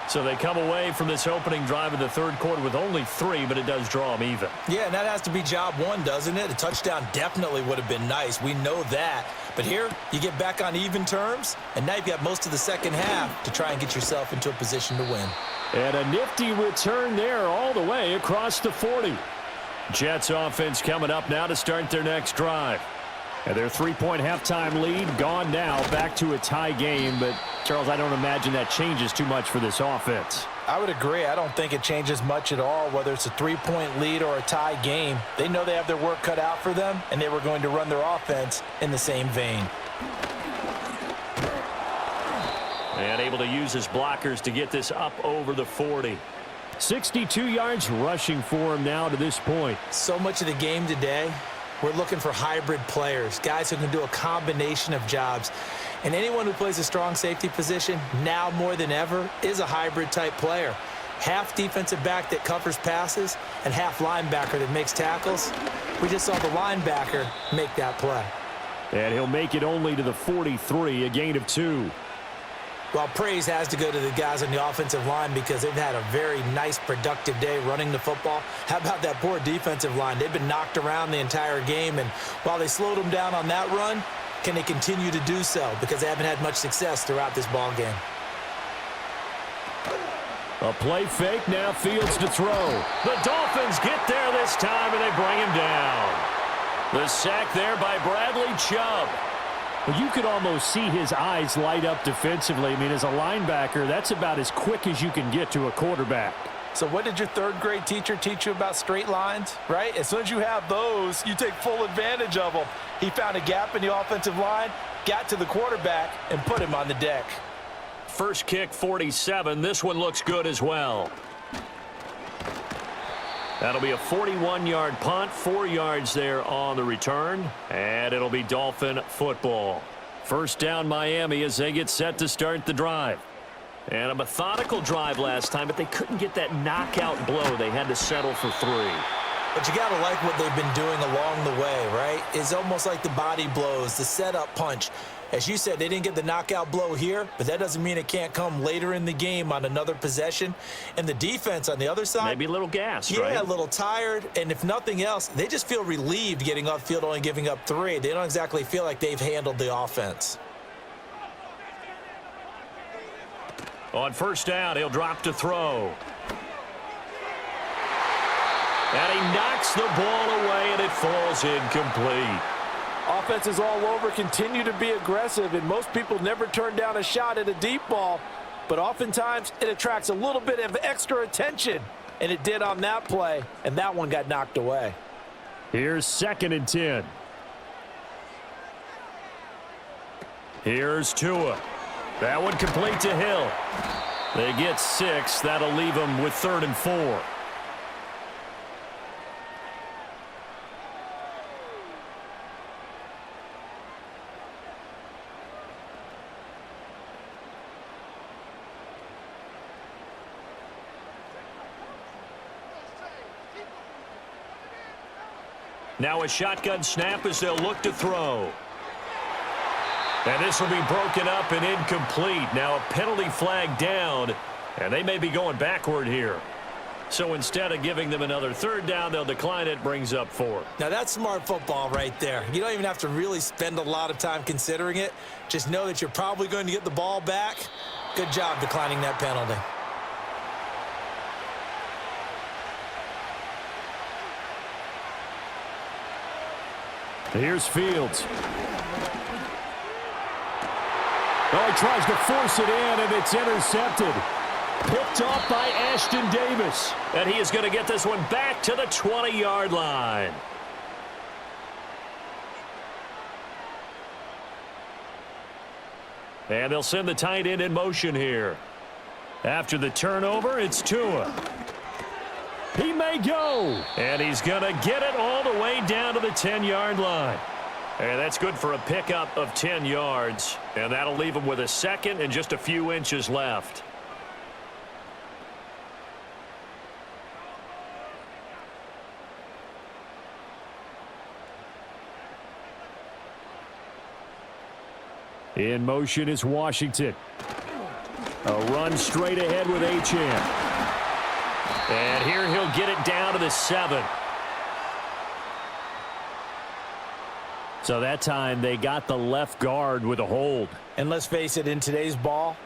So they come away from this opening drive in the third quarter with only 3, but it does draw them even. Yeah, and that has to be job 1, doesn't it? A touchdown definitely would have been nice. We know that. But here, you get back on even terms, and now you've got most of the second half to try and get yourself into a position to win. And a nifty return there all the way across the 40. Jets offense coming up now to start their next drive. And their 3-point halftime lead gone now, back to a tie game. But, Charles, I don't imagine that changes too much for this offense. I would agree. I don't think it changes much at all, whether it's a 3-point lead or a tie game. They know they have their work cut out for them, and they were going to run their offense in the same vein. And able to use his blockers to get this up over the 40. 62 yards rushing for him now to this point. So much of the game today, we're looking for hybrid players, guys who can do a combination of jobs. And anyone who plays a strong safety position, now more than ever, is a hybrid-type player. Half defensive back that covers passes and half linebacker that makes tackles. We just saw the linebacker make that play. And he'll make it only to the 43, a gain of 2. Well, praise has to go to the guys on the offensive line because they've had a very nice, productive day running the football. How about that poor defensive line? They've been knocked around the entire game, and while they slowed them down on that run, can they continue to do so? Because they haven't had much success throughout this ball game. A play fake, now Fields to throw. The Dolphins get there this time, and they bring him down. The sack there by Bradley Chubb. Well, you could almost see his eyes light up defensively. I mean, as a linebacker, that's about as quick as you can get to a quarterback. So what did your third-grade teacher teach you about straight lines, right? As soon as you have those, you take full advantage of them. He found a gap in the offensive line, got to the quarterback, and put him on the deck. First kick, 47. This one looks good as well. That'll be a 41-yard punt, 4 yards there on the return, and it'll be Dolphin football. First down Miami as they get set to start the drive. And a methodical drive last time, but they couldn't get that knockout blow. They had to settle for 3. But you got to like what they've been doing along the way, right? It's almost like the body blows, the setup punch. As you said, they didn't get the knockout blow here, but that doesn't mean it can't come later in the game on another possession. And the defense on the other side, maybe a little gas, right? Yeah, right? A little tired. And if nothing else, they just feel relieved getting upfield, only giving up 3. They don't exactly feel like they've handled the offense. On first down, he'll drop to throw. And he knocks the ball away, and it falls incomplete. Offenses all over continue to be aggressive, and most people never turn down a shot at a deep ball. But oftentimes, it attracts a little bit of extra attention. And it did on that play, and that one got knocked away. Here's 2nd and 10. Here's Tua. That one complete to Hill. They get 6. That'll leave them with 3rd and 4. Now a shotgun snap as they'll look to throw. And this will be broken up and incomplete. Now a penalty flag down, and they may be going backward here. So instead of giving them another 3rd down, they'll decline it, brings up 4. Now that's smart football right there. You don't even have to really spend a lot of time considering it. Just know that you're probably going to get the ball back. Good job declining that penalty. Here's Fields. Oh, he tries to force it in, and it's intercepted. Picked off by Ashton Davis. And he is going to get this one back to the 20-yard line. And they'll send the tight end in motion here. After the turnover, it's Tua. He may go. And he's going to get it all the way down to the 10-yard line. And that's good for a pickup of 10 yards. And that'll leave him with a 2nd and just a few inches left. In motion is Washington. A run straight ahead with Achane. And here he'll get it down to the 7. So that time they got the left guard with a hold. And let's face it, in today's ball,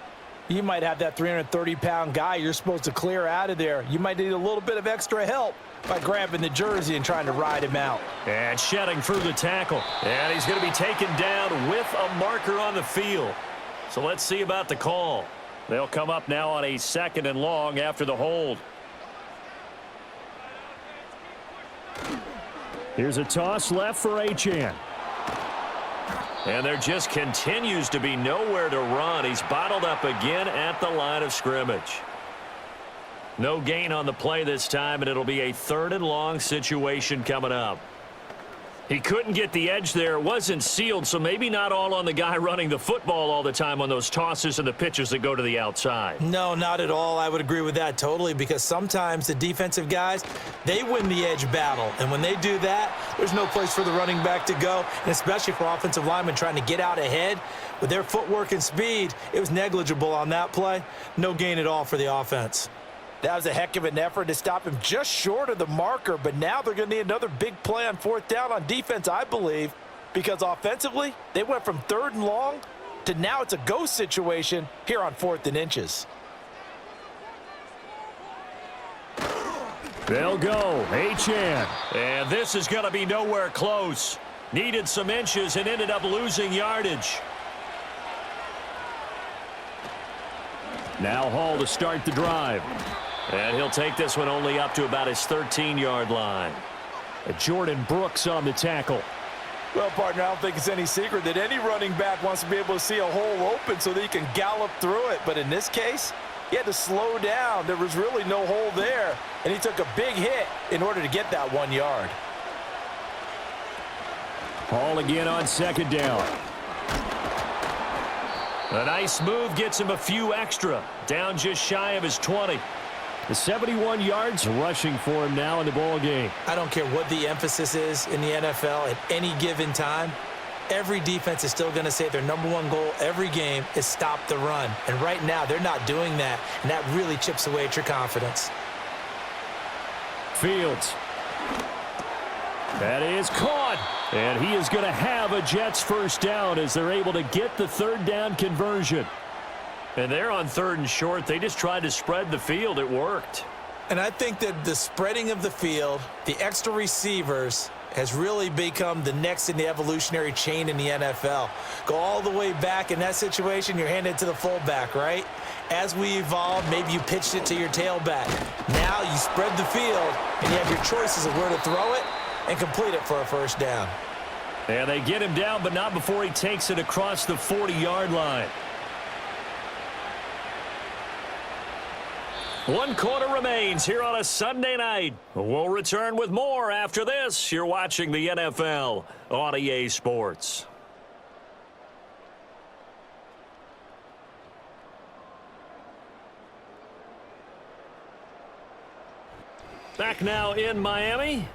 you might have that 330-pound guy you're supposed to clear out of there. You might need a little bit of extra help by grabbing the jersey and trying to ride him out. And shedding through the tackle. And he's going to be taken down with a marker on the field. So let's see about the call. They'll come up now on a 2nd and long after the hold. Here's a toss left for Achane. And there just continues to be nowhere to run. He's bottled up again at the line of scrimmage. No gain on the play this time, and it'll be a 3rd and long situation coming up. He couldn't get the edge there. It wasn't sealed, so maybe not all on the guy running the football all the time on those tosses and the pitches that go to the outside. No, not at all. I would agree with that totally, because sometimes the defensive guys, they win the edge battle. And when they do that, there's no place for the running back to go, and especially for offensive linemen trying to get out ahead. With their footwork and speed, it was negligible on that play. No gain at all for the offense. That was a heck of an effort to stop him just short of the marker, but now they're going to need another big play on 4th down on defense, I believe, because offensively, they went from 3rd and long to now it's a go situation here on 4th and inches. They'll go. Achane. And this is going to be nowhere close. Needed some inches and ended up losing yardage. Now Hall to start the drive. And he'll take this one only up to about his 13-yard line. Jordan Brooks on the tackle. Well, partner, I don't think it's any secret that any running back wants to be able to see a hole open so that he can gallop through it. But in this case, he had to slow down. There was really no hole there, and he took a big hit in order to get that 1 yard. Hall again on 2nd down. A nice move gets him a few extra. Down just shy of his 20. The 71 yards rushing for him now in the ball game. I don't care what the emphasis is in the NFL at any given time. Every defense is still going to say their #1 goal every game is stop the run. And right now, they're not doing that, and that really chips away at your confidence. Fields. That is caught. And he is going to have a Jets 1st down as they're able to get the 3rd down conversion. And they're on 3rd and short. They just tried to spread the field. It worked. And I think that the spreading of the field, the extra receivers, has really become the next in the evolutionary chain in the NFL. Go all the way back in that situation, you're handed to the fullback, right? As we evolve, maybe you pitched it to your tailback. Now you spread the field, and you have your choices of where to throw it and complete it for a first down. And they get him down, but not before he takes it across the 40-yard line. 1 quarter remains here on a Sunday night. We'll return with more after this. You're watching the NFL on EA Sports. Back now in Miami.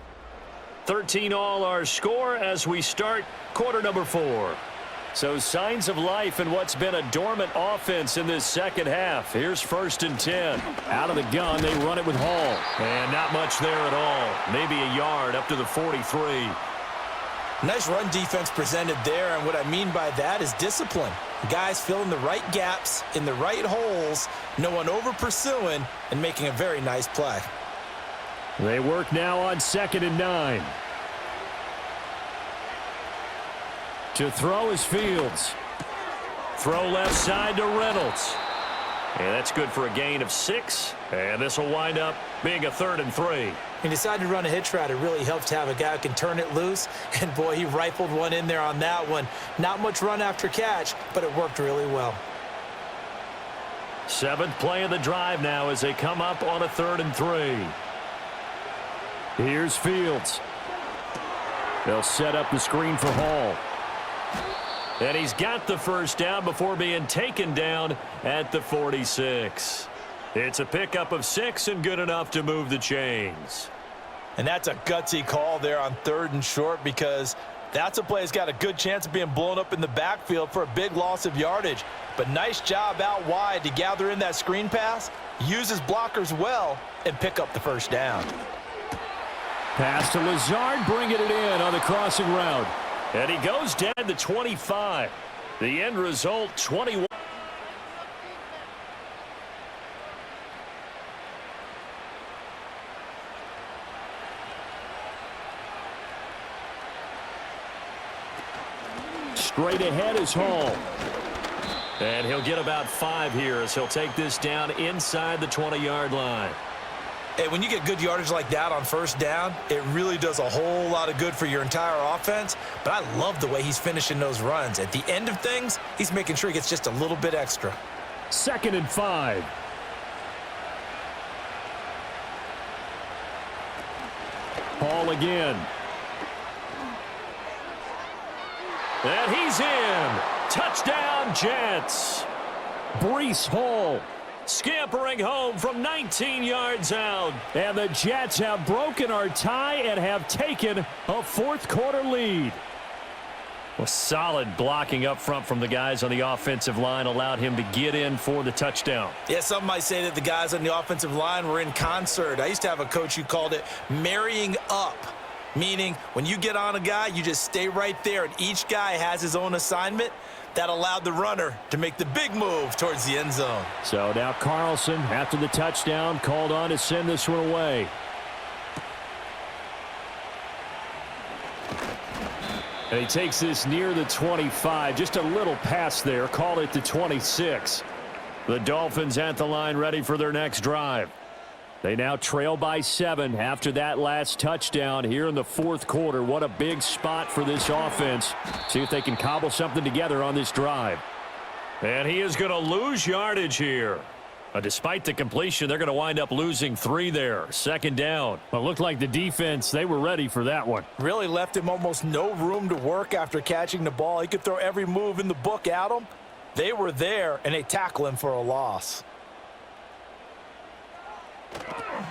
13 all our score as we start quarter number 4. So signs of life in what's been a dormant offense in this second half. Here's 1st and 10. Out of the gun, they run it with Hall. And not much there at all. Maybe a yard up to the 43. Nice run defense presented there, and what I mean by that is discipline. Guys filling the right gaps in the right holes, no one over pursuing, and making a very nice play. They work now on 2nd and 9. To throw is Fields. Throw left side to Reynolds. And that's good for a gain of 6. And this will wind up being a 3rd and 3. He decided to run a hitch route. It really helps to have a guy who can turn it loose. And, boy, he rifled one in there on that one. Not much run after catch, but it worked really well. 7th play of the drive now as they come up on a 3rd and 3. Here's Fields. They'll set up the screen for Hall. And he's got the first down before being taken down at the 46. It's a pickup of 6 and good enough to move the chains. And that's a gutsy call there on 3rd and short, because that's a play that's got a good chance of being blown up in the backfield for a big loss of yardage. But nice job out wide to gather in that screen pass, use his blockers well, and pick up the first down. Pass to Lazard, bringing it in on the crossing route. And he goes down to 25. The end result, 21. Straight ahead is Hall. And he'll get about 5 here as he'll take this down inside the 20-yard line. Hey, when you get good yardage like that on first down, it really does a whole lot of good for your entire offense. But I love the way he's finishing those runs. At the end of things, he's making sure he gets just a little bit extra. 2nd and 5. Hall again. And he's in. Touchdown, Jets. Breece Hall scampering home from 19 yards out. And the Jets have broken our tie and have taken a 4th quarter lead. Well, solid blocking up front from the guys on the offensive line allowed him to get in for the touchdown. Yeah, some might say that the guys on the offensive line were in concert. I used to have a coach who called it marrying up, meaning when you get on a guy, you just stay right there, and each guy has his own assignment. That allowed the runner to make the big move towards the end zone. So now Carlson, after the touchdown, called on to send this one away. And he takes this near the 25. Just a little pass there. Call it the 26. The Dolphins at the line ready for their next drive. They now trail by 7 after that last touchdown here in the 4th quarter. What a big spot for this offense. See if they can cobble something together on this drive. And he is going to lose yardage here. Despite the completion, they're going to wind up losing 3 there. 2nd down. Well, it looked like the defense, they were ready for that one. Really left him almost no room to work after catching the ball. He could throw every move in the book at him. They were there, and they tackle him for a loss.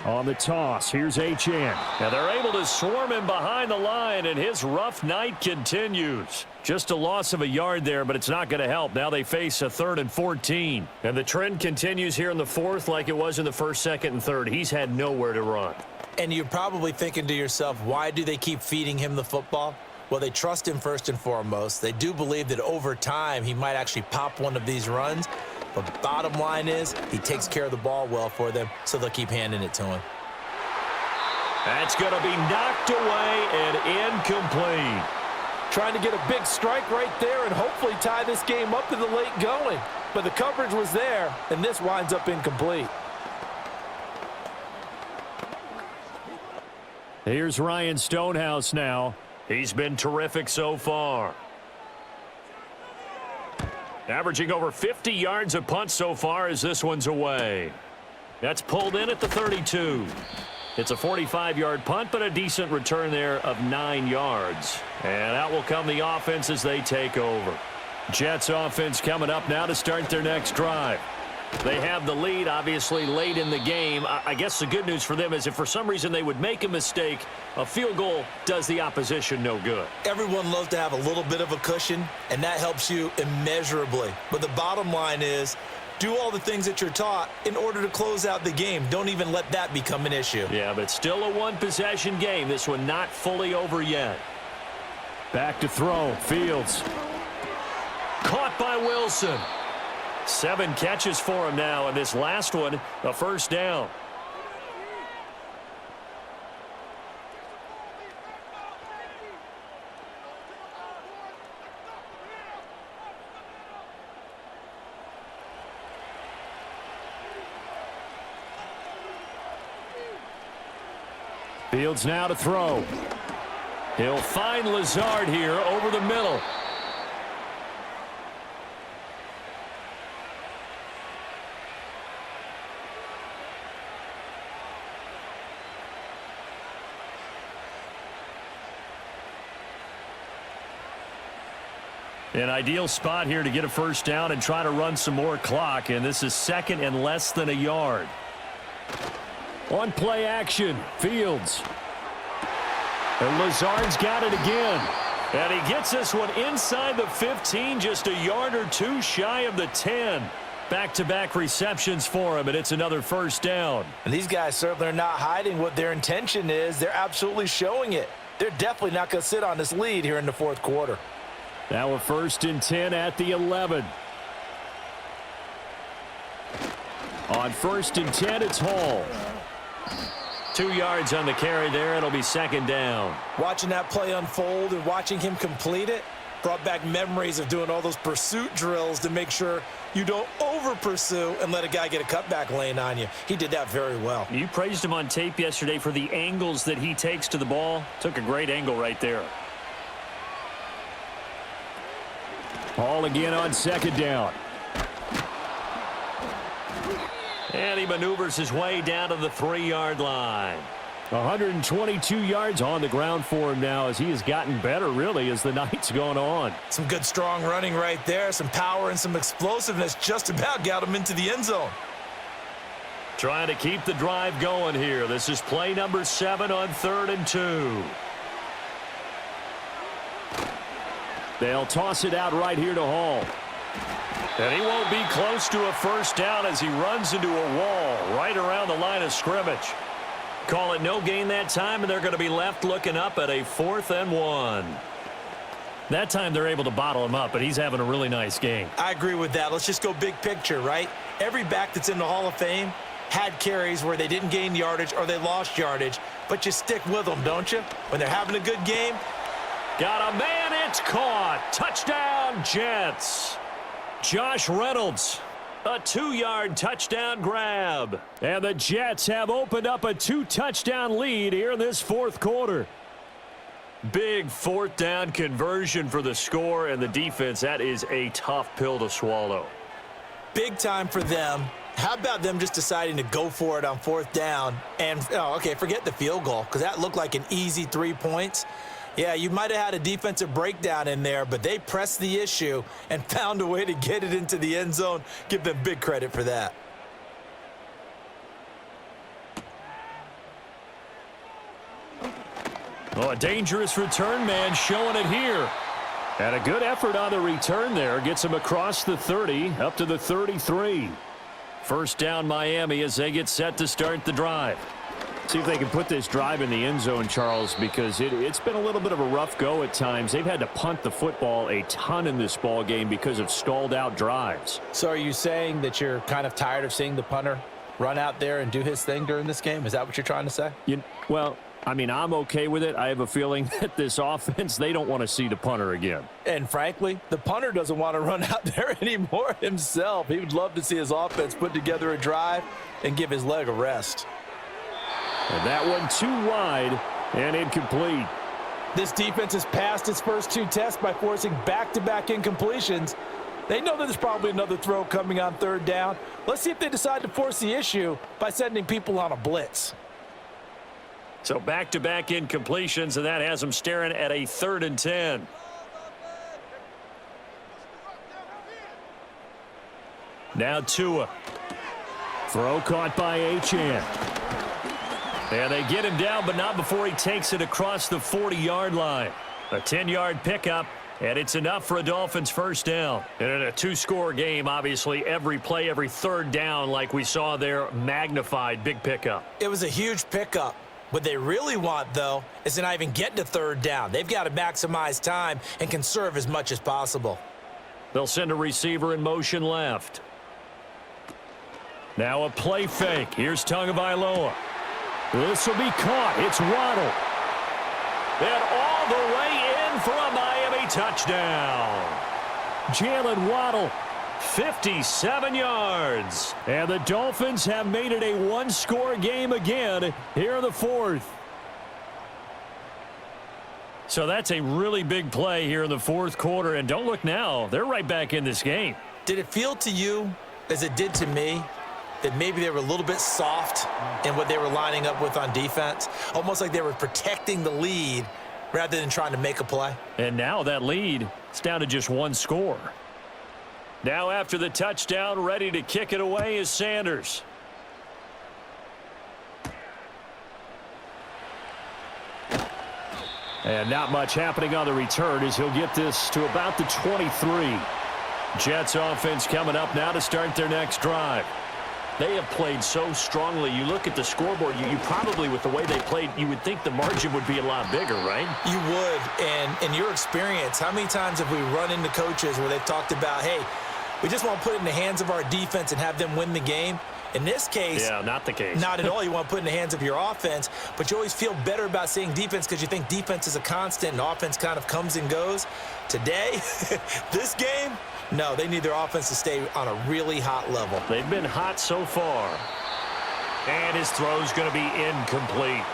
On the toss, here's H.N. Now they're able to swarm him behind the line, and his rough night continues. Just a loss of a yard there, but it's not going to help. Now they face a 3rd and 14. And the trend continues here in the 4th like it was in the 1st, 2nd, and 3rd. He's had nowhere to run. And you're probably thinking to yourself, why do they keep feeding him the football? Well, they trust him first and foremost. They do believe that over time he might actually pop one of these runs. But bottom line is he takes care of the ball well for them, so they'll keep handing it to him. That's going to be knocked away and incomplete. Trying to get a big strike right there and hopefully tie this game up in the late going. But the coverage was there, and this winds up incomplete. Here's Ryan Stonehouse now. He's been terrific so far. Averaging over 50 yards a punt so far as this one's away. That's pulled in at the 32. It's a 45-yard punt, but a decent return there of 9 yards. And out will come the offense as they take over. Jets offense coming up now to start their next drive. They have the lead, obviously, late in the game. I guess the good news for them is if for some reason they would make a mistake, a field goal does the opposition no good. Everyone loves to have a little bit of a cushion, and that helps you immeasurably. But the bottom line is, do all the things that you're taught in order to close out the game. Don't even let that become an issue. Yeah, but still a one-possession game. This one not fully over yet. Back to throw. Fields. Caught by Wilson. 7 catches for him now, and this last one, a first down. Fields now to throw. He'll find Lazard here over the middle. An ideal spot here to get a first down and try to run some more clock, and this is second and less than a yard. On play action, Fields. And Lazard's got it again. And he gets this one inside the 15, just a yard or two shy of the 10. Back-to-back receptions for him, and it's another first down. And these guys certainly are not hiding what their intention is. They're absolutely showing it. They're definitely not going to sit on this lead here in the fourth quarter. Now a 1st and 10 at the 11. On 1st and 10, it's Hall. 2 yards on the carry there. It'll be second down. Watching that play unfold and watching him complete it brought back memories of doing all those pursuit drills to make sure you don't over-pursue and let a guy get a cutback lane on you. He did that very well. You praised him on tape yesterday for the angles that he takes to the ball. Took a great angle right there. Hall again on second down. And he maneuvers his way down to the 3-yard line. 122 yards on the ground for him now as he has gotten better, really, as the night's gone on. Some good, strong running right there. Some power and some explosiveness just about got him into the end zone. Trying to keep the drive going here. This is play number 7 on 3rd and 2. They'll toss it out right here to Hall. And he won't be close to a first down as he runs into a wall right around the line of scrimmage. Call it no gain that time, and they're going to be left looking up at a 4th and 1. That time they're able to bottle him up, but he's having a really nice game. I agree with that. Let's just go big picture, right? Every back that's in the Hall of Fame had carries where they didn't gain yardage or they lost yardage, but you stick with them, don't you? When they're having a good game. Got a man, it's caught. Touchdown, Jets. Josh Reynolds, a 2-yard touchdown grab. And the Jets have opened up a 2-touchdown lead here in this 4th quarter. Big 4th down conversion for the score, and the defense, that is a tough pill to swallow. Big time for them. How about them just deciding to go for it on 4th down? And, okay, forget the field goal, because that looked like an easy 3 points. Yeah, you might have had a defensive breakdown in there, but they pressed the issue and found a way to get it into the end zone. Give them big credit for that. Oh, a dangerous return man showing it here. And a good effort on the return there. Gets him across the 30, up to the 33. First down Miami as they get set to start the drive. See if they can put this drive in the end zone, Charles, because it's been a little bit of a rough go at times. They've had to punt the football a ton in this ball game because of stalled out drives. So are you saying that you're kind of tired of seeing the punter run out there and do his thing during this game? Is that what you're trying to say? Well, I mean, I'm okay with it. I have a feeling that this offense, they don't want to see the punter again. And frankly, the punter doesn't want to run out there anymore himself. He would love to see his offense put together a drive and give his leg a rest. And that one too wide and incomplete. This defense has passed its first 2 tests by forcing back-to-back incompletions. They know that there's probably another throw coming on 3rd down. Let's see if they decide to force the issue by sending people on a blitz. So back-to-back incompletions, and that has them staring at a 3rd and 10. Now Tua. Throw caught by Achane. And they get him down, but not before he takes it across the 40-yard line. A 10-yard pickup, and it's enough for a Dolphins first down. And in a 2-score game, obviously, every play, every 3rd down, like we saw there, magnified, big pickup. It was a huge pickup. What they really want, though, is to not even get to 3rd down. They've got to maximize time and conserve as much as possible. They'll send a receiver in motion left. Now a play fake. Here's Tagovailoa. This will be caught. It's Waddle. And all the way in for a Miami touchdown. Jalen Waddle, 57 yards. And the Dolphins have made it a 1-score game again here in the 4th. So that's a really big play here in the 4th quarter. And don't look now. They're right back in this game. Did it feel to you, as it did to me, that maybe they were a little bit soft in what they were lining up with on defense? Almost like they were protecting the lead rather than trying to make a play. And now that lead is down to just 1 score. Now after the touchdown, ready to kick it away is Sanders. And not much happening on the return as he'll get this to about the 23. Jets offense coming up now to start their next drive. They have played so strongly. You look at the scoreboard, you probably, with the way they played, you would think the margin would be a lot bigger, right? You would. And in your experience, how many times have we run into coaches where they've talked about, hey, we just want to put it in the hands of our defense and have them win the game? In this case, yeah, not the case. Not at all. You want to put it in the hands of your offense, but you always feel better about saying defense because you think defense is a constant and offense kind of comes and goes. Today, this game, no, they need their offense to stay on a really hot level. They've been hot so far. And his throw's going to be incomplete.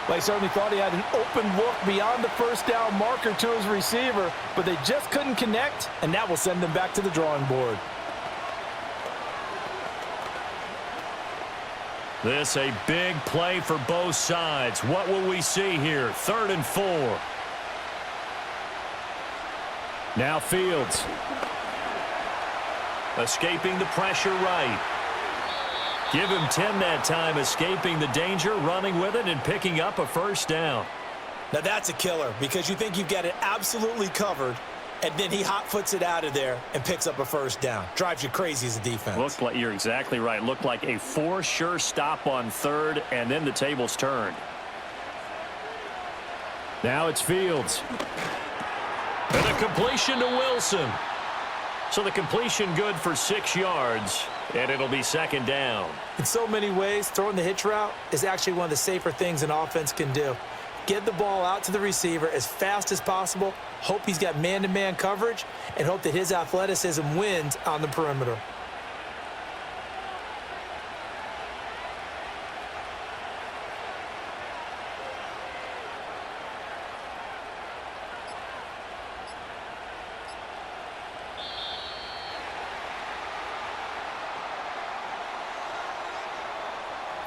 They certainly thought he had an open look beyond the first down marker to his receiver, but they just couldn't connect, and that will send them back to the drawing board. This a big play for both sides. What will we see here? 3rd and 4. Now Fields. Escaping the pressure right. Give him 10 that time, escaping the danger, running with it, and picking up a first down. Now that's a killer because you think you've got it absolutely covered, and then he hot-foots it out of there and picks up a first down. Drives you crazy as a defense. Looked like, you're exactly right. Looked like a for-sure stop on 3rd, and then the tables turned. Now it's Fields. And a completion to Wilson. So the completion good for 6 yards, and it'll be 2nd down. In so many ways, throwing the hitch route is actually one of the safer things an offense can do. Get the ball out to the receiver as fast as possible, hope he's got man-to-man coverage, and hope that his athleticism wins on the perimeter.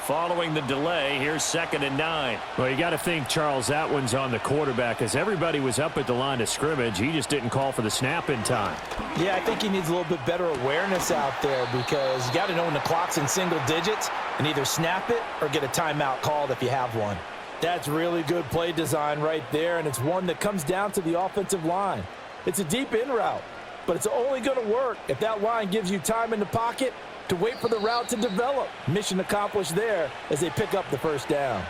Following the delay, here's 2nd and 9. Well, you got to think, Charles, that one's on the quarterback as everybody was up at the line of scrimmage. He just didn't call for the snap in time. Yeah, I think he needs a little bit better awareness out there because you got to know when the clock's in single digits and either snap it or get a timeout called if you have one. That's really good play design right there, and it's one that comes down to the offensive line. It's a deep in route, but it's only going to work if that line gives you time in the pocket to wait for the route to develop. Mission accomplished there as they pick up the first down.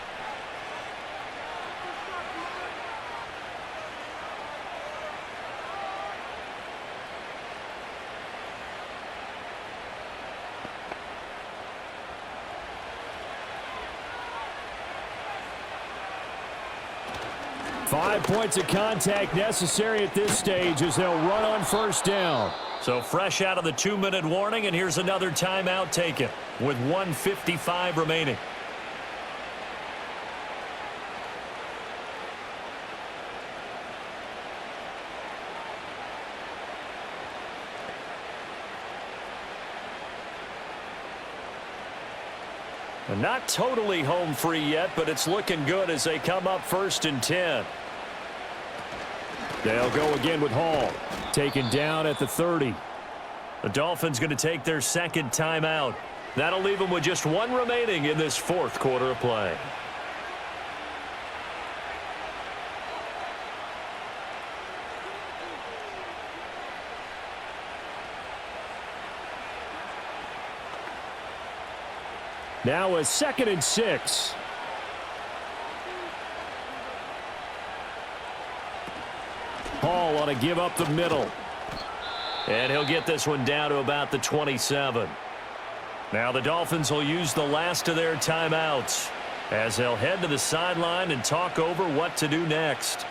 5 points of contact necessary at this stage as they'll run on first down. So fresh out of the 2-minute warning, and here's another timeout taken with 1:55 remaining. Not totally home free yet, but it's looking good as they come up 1st and 10. They'll go again with Hall. Taken down at the 30. The Dolphins going to take their second timeout. That'll leave them with just 1 remaining in this 4th quarter of play. Now a 2nd and 6. Hall on a give up the middle. And he'll get this one down to about the 27. Now the Dolphins will use the last of their timeouts as they'll head to the sideline and talk over what to do next.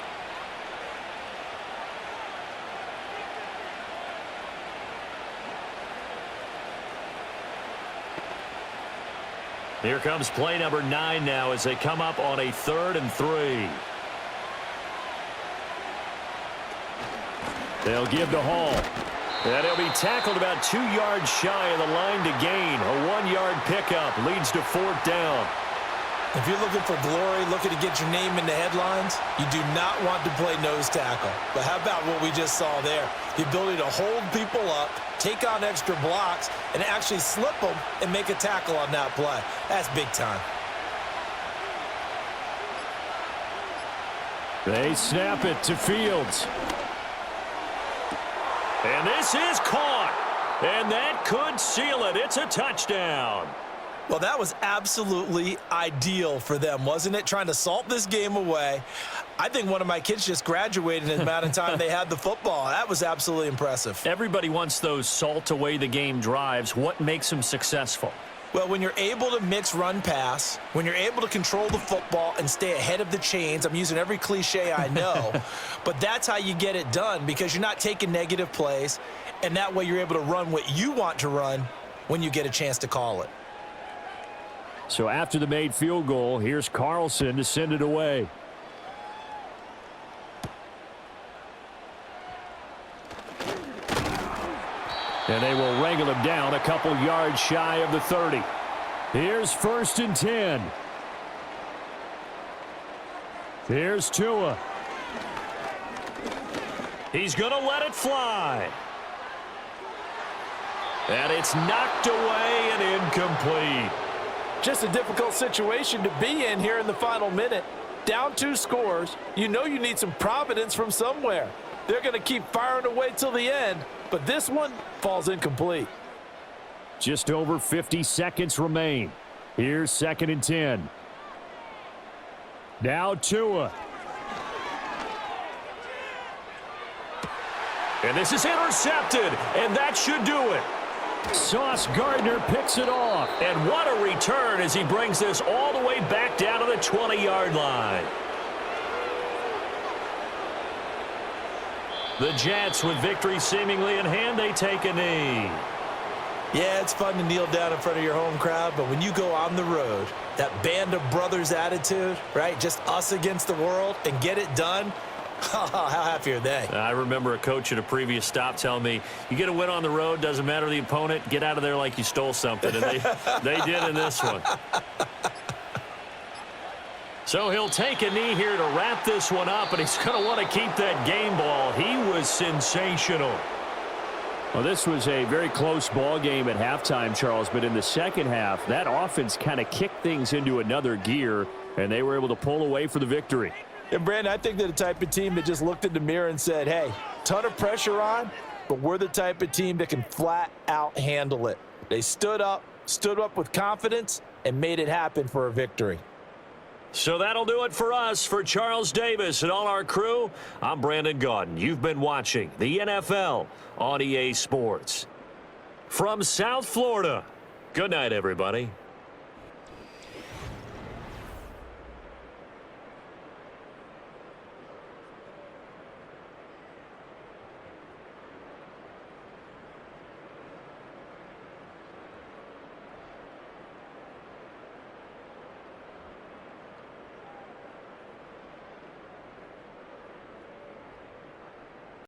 Here comes play number 9 now as they come up on a 3rd and 3. They'll give to Hall. And he'll be tackled about 2 yards shy of the line to gain. A 1-yard pickup leads to 4th down. If you're looking for glory, looking to get your name in the headlines, you do not want to play nose tackle. But how about what we just saw there? The ability to hold people up, take on extra blocks, and actually slip them and make a tackle on that play. That's big time. They snap it to Fields. And this is caught. And that could seal it. It's a touchdown. Well, that was absolutely ideal for them, wasn't it? Trying to salt this game away. I think one of my kids just graduated in the amount of time they had the football. That was absolutely impressive. Everybody wants those salt away the game drives. What makes them successful? Well, when you're able to mix run pass, when you're able to control the football and stay ahead of the chains, I'm using every cliche I know, but that's how you get it done because you're not taking negative plays, and that way you're able to run what you want to run when you get a chance to call it. So after the made field goal, here's Carlson to send it away. And they will wrangle him down a couple yards shy of the 30. Here's 1st and 10. Here's Tua. He's going to let it fly. And it's knocked away and incomplete. Just a difficult situation to be in here in the final minute. Down 2 scores. You know you need some providence from somewhere. They're going to keep firing away till the end, but this one falls incomplete. Just over 50 seconds remain. Here's 2nd and 10. Now Tua. And this is intercepted, and that should do it. Sauce Gardner picks it off. And what a return as he brings this all the way back down to the 20-yard line. The Jets, with victory seemingly in hand, they take a knee. Yeah, it's fun to kneel down in front of your home crowd, but when you go on the road, that band of brothers attitude, right, just us against the world, and get it done, how happy are they? I remember a coach at a previous stop telling me, you get a win on the road, doesn't matter the opponent, get out of there like you stole something, and they did in this one. So he'll take a knee here to wrap this one up, and he's going to want to keep that game ball. He was sensational. Well, this was a very close ball game at halftime, Charles, but in the second half, that offense kind of kicked things into another gear, and they were able to pull away for the victory. And, Brandon, I think they're the type of team that just looked in the mirror and said, hey, ton of pressure on, but we're the type of team that can flat out handle it. They stood up with confidence, and made it happen for a victory. So that'll do it for us. For Charles Davis and all our crew, I'm Brandon Gaudin. You've been watching the NFL on EA Sports. From South Florida, good night, everybody.